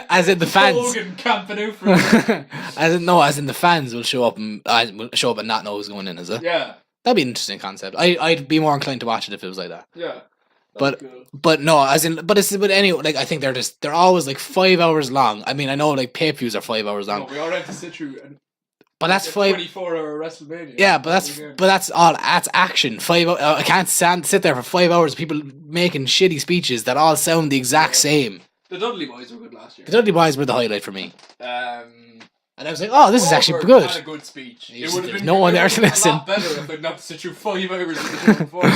as in the fans. Hogan camping out for as in the fans will show up and not know who's going in, is it? Yeah. That'd be an interesting concept. I'd be more inclined to watch it if it was like that. Yeah. But no, as in but anyway, like I think they're always like 5 hours long. I mean, I know like pay-per-views are 5 hours long. No, we all have to sit through and but that's 24-hour Wrestlemania. Yeah, but that's all. That's action. 5 hours. I can't sit there for 5 hours. People making shitty speeches that all sound the exact same. The Dudley Boys were good last year. The Dudley Boys were the highlight for me. And I was like, oh, this is actually good. Had a good speech. It would have been no one there to listen. A lot better if I'd not sit through 5 hours of the show before.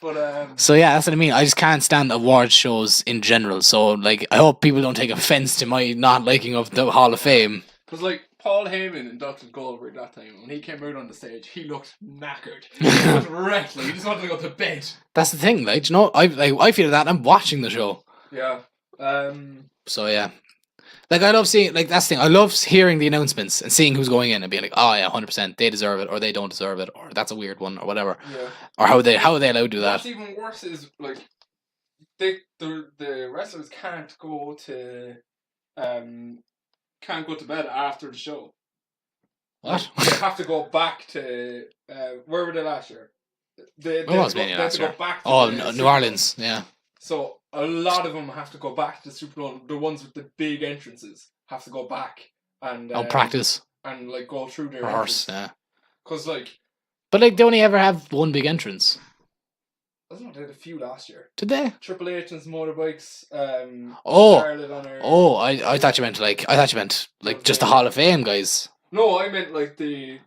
But so yeah, that's what I mean. I just can't stand award shows in general. So like, I hope people don't take offense to my not liking of the Hall of Fame. Because like. Paul Heyman inducted Goldberg that time. When he came out on the stage, he looked knackered. He was wrecked. He just wanted to go to bed. That's the thing, like, you know, I feel that I'm watching the show. Yeah. So yeah, like I love seeing that's the thing. I love hearing the announcements and seeing who's going in and being like, oh yeah, 100%, they deserve it or they don't deserve it or that's a weird one or whatever. Yeah. Or how are they allowed to do that? What's even worse is like the wrestlers can't go to bed after the show. What? They have to go back to where were they last year? They last year? Go back to New Orleans, yeah. So a lot of them have to go back to the Super Bowl. The ones with the big entrances have to go back and practice and like go through their rehearse, yeah. Because like, but like they only ever have one big entrance. I don't know, they had a few last year. Did they? Triple H and his motorbikes. I thought you meant like just the Hall of Fame guys. No, I meant like the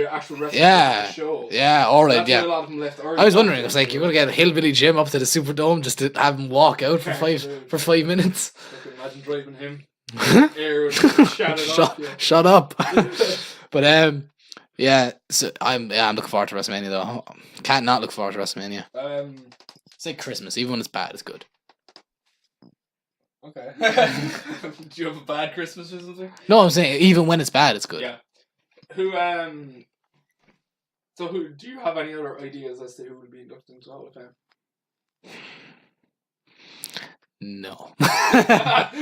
actual wrestling show. Yeah, alright, That's yeah. why a lot of them left early. I was wondering, I was like, you're gonna get Hillbilly Jim up to the Superdome just to have him walk out for 5 minutes? I can imagine driving him. Air would shout it off, yeah. Shut up. But yeah, so I'm looking forward to WrestleMania though. Can't not look forward to WrestleMania. It's like Christmas, even when it's bad, it's good. Okay. Do you have a bad Christmas or something? No, I'm saying even when it's bad, it's good. Yeah. So who do you have any other ideas as to who will be inducted into the Hall of Fame? No. That's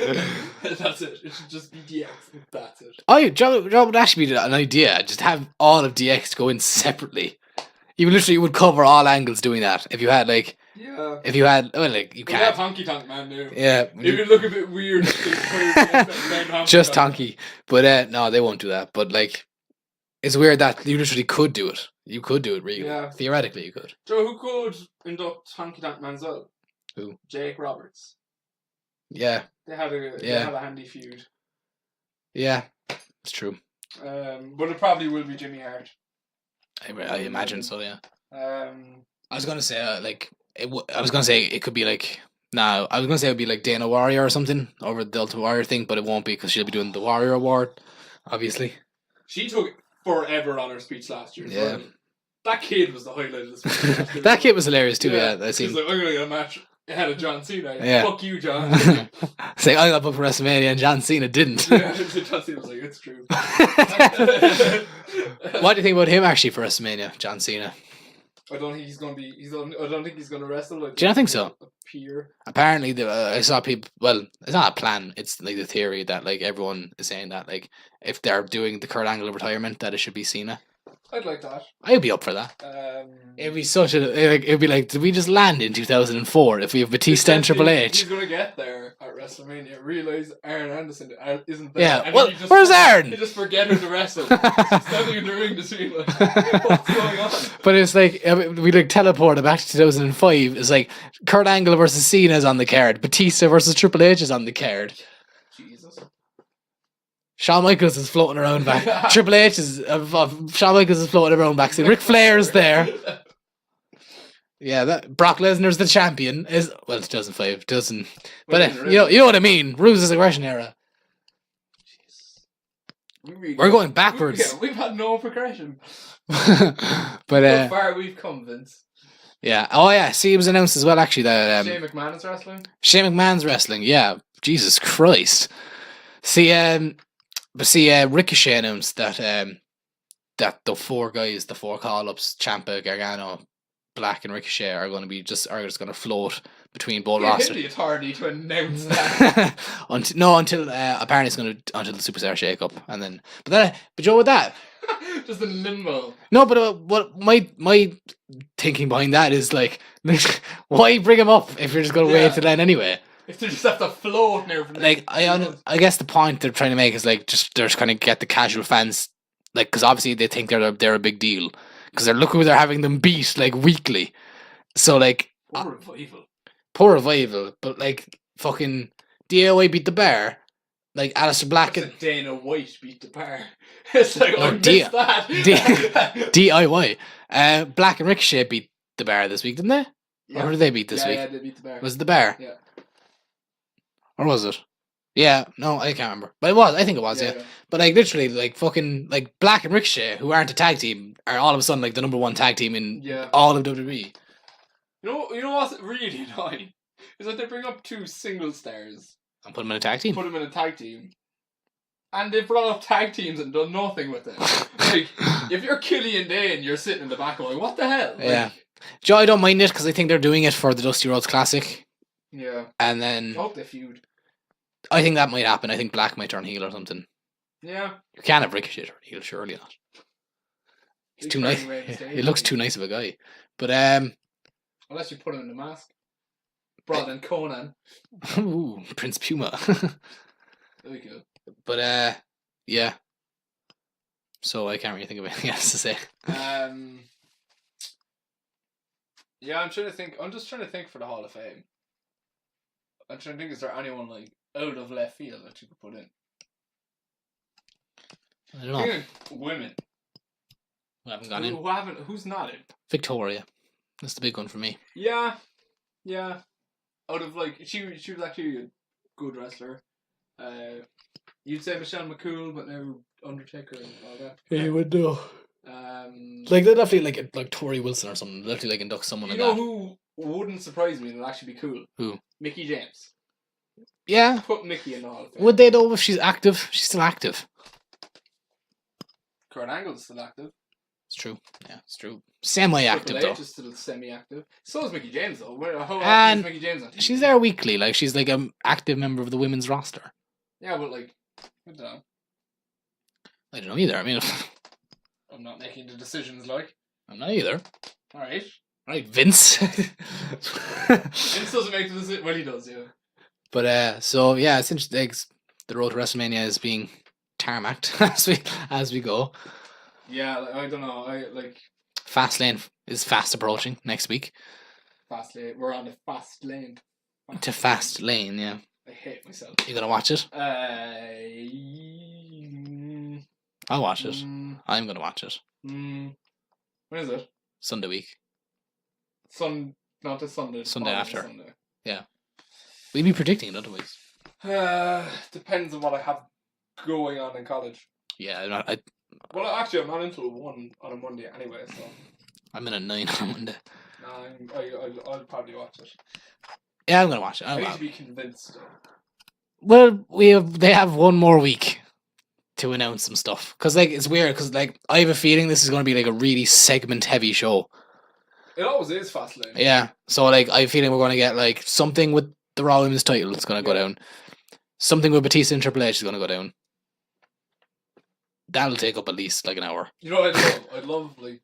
it. It should just be DX. That's it. Joe would actually be an idea. Just have all of DX go in separately. You literally would cover all angles doing that. If you had like, yeah. If you had, well, like you can't. have Honky Tonk Man now. Yeah. It would look a bit weird. Just Honky, but no, they won't do that. But like, it's weird that you literally could do it. You could do it, really. Yeah. Theoretically, you could. Joe, who could induct Honky Tonk Man as well? Who? Jake Roberts. Yeah. They had a handy feud. Yeah, it's true. But it probably will be Jimmy Hart. I imagine so. Yeah. I was gonna say I was gonna say it could be like. No, I was gonna say it would be like Dana Warrior or something over the Delta Warrior thing, but it won't be because she'll be doing the Warrior Award, obviously. She took forever on her speech last year. Yeah. That kid was the highlight of the speech last year. That kid was hilarious too. Yeah, I seen. He's like, I'm gonna get a match ahead of John Cena. Yeah. Fuck you, John. Say I got booked for WrestleMania and John Cena didn't. Yeah, John Cena was like, it's true. What do you think about him actually for WrestleMania, John Cena? I don't think he's gonna be. I don't think he's gonna wrestle. Do you not think so? Appear. Apparently, I saw people. Well, it's not a plan. It's like the theory that like everyone is saying that like if they're doing the Kurt Angle retirement, that it should be Cena. I'd like that. I'd be up for that. It'd be such a. It'd be like, did we just land in 2004 if we have Batista and Triple H? He's gonna get there at WrestleMania. Realize Aaron Anderson isn't there. Yeah. Well, where's Aaron? You just forget who to wrestle. Standing in the ring to see like what's going on. But it's like we like teleported back to 2005. It's like Kurt Angle versus Cena is on the card. Batista versus Triple H is on the card. Jesus. Shawn Michaels is floating around back. Triple H is Shawn Michaels is floating around back. Ric Flair's there. Yeah, that Brock Lesnar's the champion. It's 2005, doesn't. But you know what I mean. Ruse's aggression era. We're going backwards. We've had no progression. But how far we've come, Vince. Yeah. Oh yeah. See, it was announced as well. Actually, that Shane McMahon is wrestling. Shane McMahon's wrestling. Yeah. Jesus Christ. See, Ricochet announced that the four guys, the four call-ups, Ciampa, Gargano, Black, and Ricochet are just going to float between both rosters. The authority to announce that. until apparently it's going to until the Superstar shake-up, and then but Joe, with that. Just in limbo. No, but what my thinking behind that is like, why bring him up if you're just going to wait till then anyway? If they just have to float now. Like I guess the point they're trying to make is like they're just kind of get the casual fans, like, because obviously they think they're a big deal because they're having them beat like weekly, so like poor revival, but like fucking DIY beat the Bear, like Aleister Black and Dana White beat the Bear. It's like I missed that. DIY. Black and Ricochet beat the Bear this week, didn't they? Yeah. Or did they beat this week? Yeah, they beat the Bear. Was it the Bear? Yeah. Or was it? Yeah, no, I can't remember. But it was, I think it was, yeah. But like literally, like fucking like Black and Ricochet, who aren't a tag team, are all of a sudden like the number one tag team in all of WWE. You know what's really annoying? Is that they bring up two single stars and put them in a tag team. And they've brought up tag teams and done nothing with it. Like, if you're Killian Dane, you're sitting in the back going, what the hell? Like, yeah. Joe, I don't mind it because I think they're doing it for the Dusty Rhodes Classic. Yeah. And then I hope they feud. I think that might happen. I think Black might turn heel or something. Yeah. You can't have Ricochet turn heel, surely not. He's too nice. He looks too nice of a guy. But unless you put him in the mask. Brought in Conan. Ooh, Prince Puma. Very good. But yeah. So I can't really think of anything else to say. Yeah, I'm just trying to think for the Hall of Fame. I'm trying to think, is there anyone like out of left field that you could put in? I don't know. Speaking of women, We haven't gone in. who's not in? Victoria. That's the big one for me. Yeah. Out of like she was actually a good wrestler. You'd say Michelle McCool, but now Undertaker and all that. Yeah, you would do. Like they'd definitely like Tori Wilson or something. They'd definitely like induct someone You like know that. who wouldn't surprise me and it'd actually be cool? Who? Mickey James. Yeah. Put Mickey in the Hall of Fame. Would they though if she's active? She's still active. Kurt Angle's still active. It's true. Yeah, it's true. Semi-active Triple H though. is still semi-active. So is Mickey James though. How often And is Mickey James on TV? she's there weekly. Like she's like an active member of the women's roster. Yeah, but like, I don't know. I don't know either. I mean, I'm not making the decisions like. I'm not either. Alright. Right, Vince. Vince doesn't make the decision. Well, he does, yeah. But so yeah, it's interesting. Like, the road to WrestleMania is being tarmacked as we go. Yeah, like, I don't know. Fastlane is fast approaching next week. Fast lane. We're on the fast lane. To fast lane, yeah. I hate myself. You gonna watch it? I'll watch it. I'm gonna watch it. When is it? Sunday week. Not this Sunday. Sunday following after. Sunday. Yeah. We'll be predicting it otherwise. Depends on what I have going on in college. Yeah, Well, actually, I'm not into 1 on a Monday anyway, so. I'm in a 9 on Monday. I'll probably watch it. Yeah, I'm gonna watch it. I need to be convinced, though. Well, they have one more week to announce some stuff. Because, like, it's weird. Because, like, I have a feeling this is going to be, like, a really segment-heavy show. It always is Fastlane. Yeah. So, like, I have a feeling we're going to get, like, something with the Raw Women's title that's going to go down. Something with Batista and Triple H is going to go down. That'll take up at least, like, an hour. You know what I'd love? I'd love, like,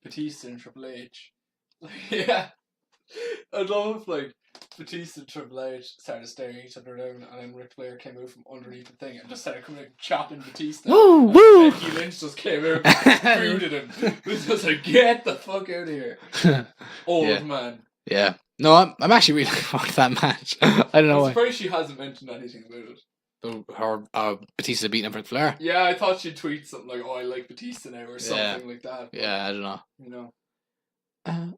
Batista and Triple H. Yeah. I'd love if, like, Batista and Triple H started staring each other down, and then Ric Flair came out from underneath the thing and just started coming out chopping Batista. Woo! And Woo! Becky Lynch just came out and booted him. It was just like, get the fuck out of here. Old man. Yeah. No, I'm actually really looking forward to that match. I don't know I'm why. surprised she hasn't mentioned anything about it. Her Batista beating up Ric Flair. Yeah, I thought she'd tweet something like, "Oh, I like Batista now" or something like that. But, Yeah, I don't know. You know.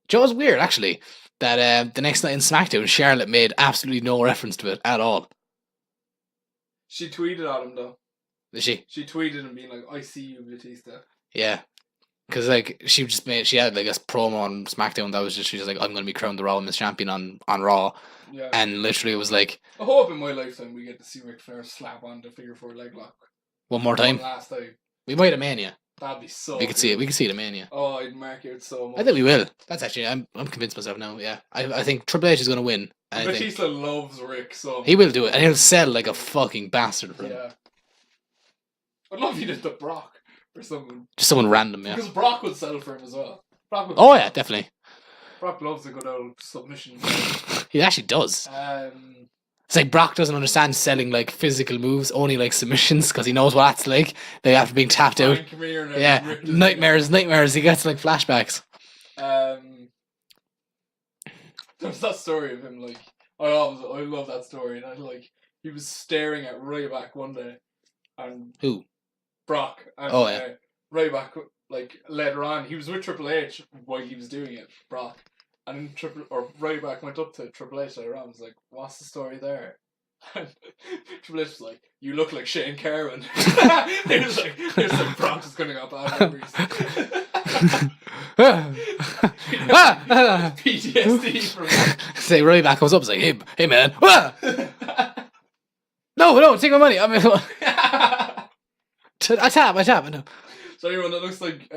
Joe, it's weird actually that the next night in SmackDown, Charlotte made absolutely no reference to it at all. She tweeted at him though. Did she? She tweeted him being like, "I see you, Batista." Yeah, because like she had like a promo on SmackDown that was just she's like, I'm going to be crowned the Raw Women's Champion on Raw, Yeah. and literally it was like, I hope in my lifetime we get to see Ric Flair slap on the figure 4 leg lock. one more time. One last time. We might at Mania. That'd be so. We could see it. We could see it at Mania. Oh, I'd mark out so much. I think we will. That's actually I'm convinced myself now. Yeah, I think Triple H is going to win. And I think Batista loves Rick so. he will do it, and he'll sell like a fucking bastard for him. Yeah. I'd love if he did the Brock or someone. Just someone random, yeah. Because Brock would sell for him as well. Brock would Oh yeah, definitely. Brock loves a good old submission. He actually does. It's like Brock doesn't understand selling like physical moves, only like submissions, because he knows what that's like. They after being tapped out. Yeah, nightmares. He gets like flashbacks. There's that story of him like I love that story, and he was staring at Ryback one day, and who? Brock. And, oh yeah. Ryback like later on he was with Triple H while he was doing it, Brock. And Ryback went up to Triple H later on and was like, "What's the story there?" And Triple H was like, "You look like Shane Carwin." He was like, Brock is going to got bad memories. PTSD from say Ryback comes up and say, hey man. No, take my money. I mean, I tap. I know. So anyone that looks like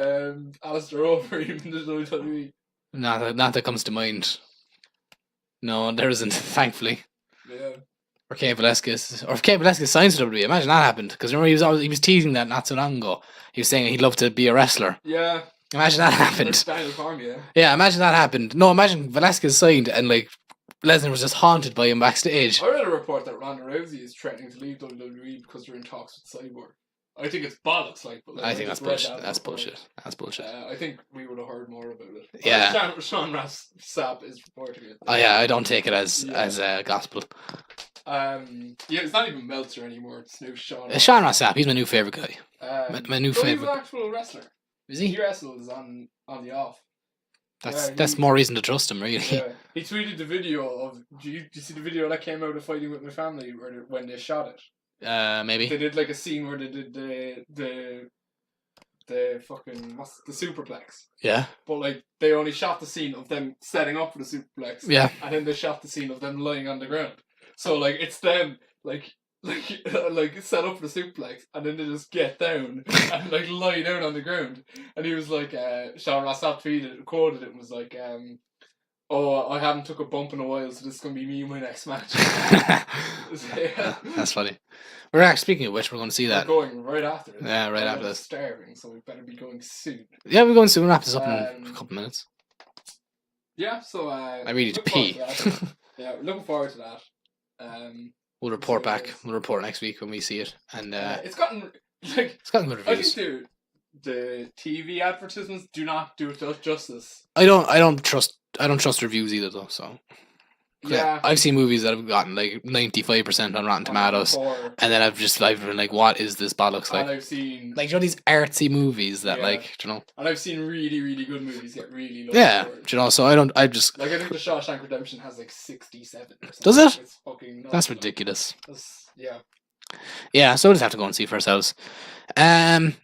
Alistair Overeem in the WWE. Not that comes to mind. No, there isn't, thankfully. Yeah. Or Cain Velasquez. Or if Cain Velasquez signs to WWE, imagine that happened. Because remember, he was teasing that not so long ago. He was saying he'd love to be a wrestler. Yeah. Imagine that happened. Daniel Cormier. Yeah, imagine that happened. No, imagine Velasquez signed and like Lesnar was just haunted by him backstage. I read a report that Ronda Rousey is threatening to leave WWE because they're in talks with Cyborg. I think it's bollocks, I think that's bullshit. That's bullshit. I think we would have heard more about it. Yeah. Sean Sapp is reporting it. Oh yeah, I don't take it as gospel. Yeah, it's not even Meltzer anymore. It's now Sean. Sean Ross Sapp, he's my new favourite guy. My new He's an favourite. actual wrestler. Is He he? wrestles on the off. That's more reason to trust him, really. Yeah, he tweeted the video of. Do you see the video that came out of Fighting with My Family when they shot it? Maybe. They did like a scene where they did the fucking the superplex. Yeah. But like they only shot the scene of them setting up for the superplex. Yeah. And then they shot the scene of them lying on the ground. So like it's them like set up for the superplex, and then they just get down and like lie down on the ground. And he was like, Sean Ross Sapp quoted it and was like, "Oh, I haven't took a bump in a while, so this is gonna be me in my next match." Yeah. That's funny. We're actually, speaking of which, we're going to see that. We're going right after this. Yeah, right after I'm this. Starving, so we better be going soon. Yeah, we're going soon. Wrap this up in a couple of minutes. Yeah, so I really need to pee. Yeah, we're looking forward to that. We'll report back. We'll report next week when we see it, and it's gotten good reviews. I think the TV advertisements do not do it justice. I don't trust reviews either, though. So yeah, I've seen movies that have gotten like 95% on Rotten Tomatoes, and then I've been like, what is this bollocks like? And I've seen like, you know, these artsy movies that like, you know. And I've seen really, really good movies get really low. Yeah, you know. So I just like, I think the Shawshank Redemption has like 67. Does it? It's fucking nuts. That's ridiculous. Yeah. Yeah, so we'll just have to go and see for ourselves. And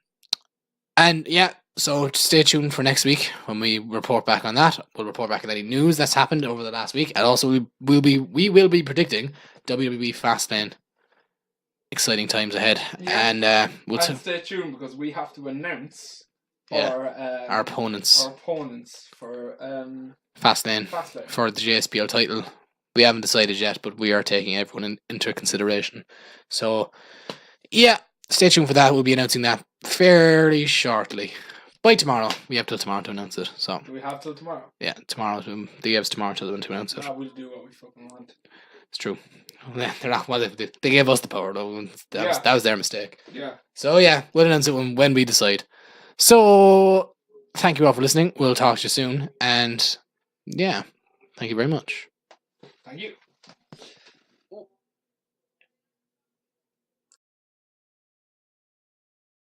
yeah, so stay tuned for next week when we report back on that. We'll report back on any news that's happened over the last week, and also we will be predicting WWE Fastlane. Exciting times ahead, and we'll stay tuned because we have to announce our opponents. Our opponents for Fastlane for the JSPL title. We haven't decided yet, but we are taking everyone into consideration. So, yeah, stay tuned for that. We'll be announcing that fairly shortly. By tomorrow. We have till tomorrow to announce it. So. Do we have till tomorrow? Yeah, tomorrow. They gave us tomorrow to announce it. We'll do what we fucking want. It's true. They're not. Well, they gave us the power, though. That was their mistake. Yeah. So, yeah, we'll announce it when we decide. So, thank you all for listening. We'll talk to you soon. And, yeah, thank you very much. Thank you.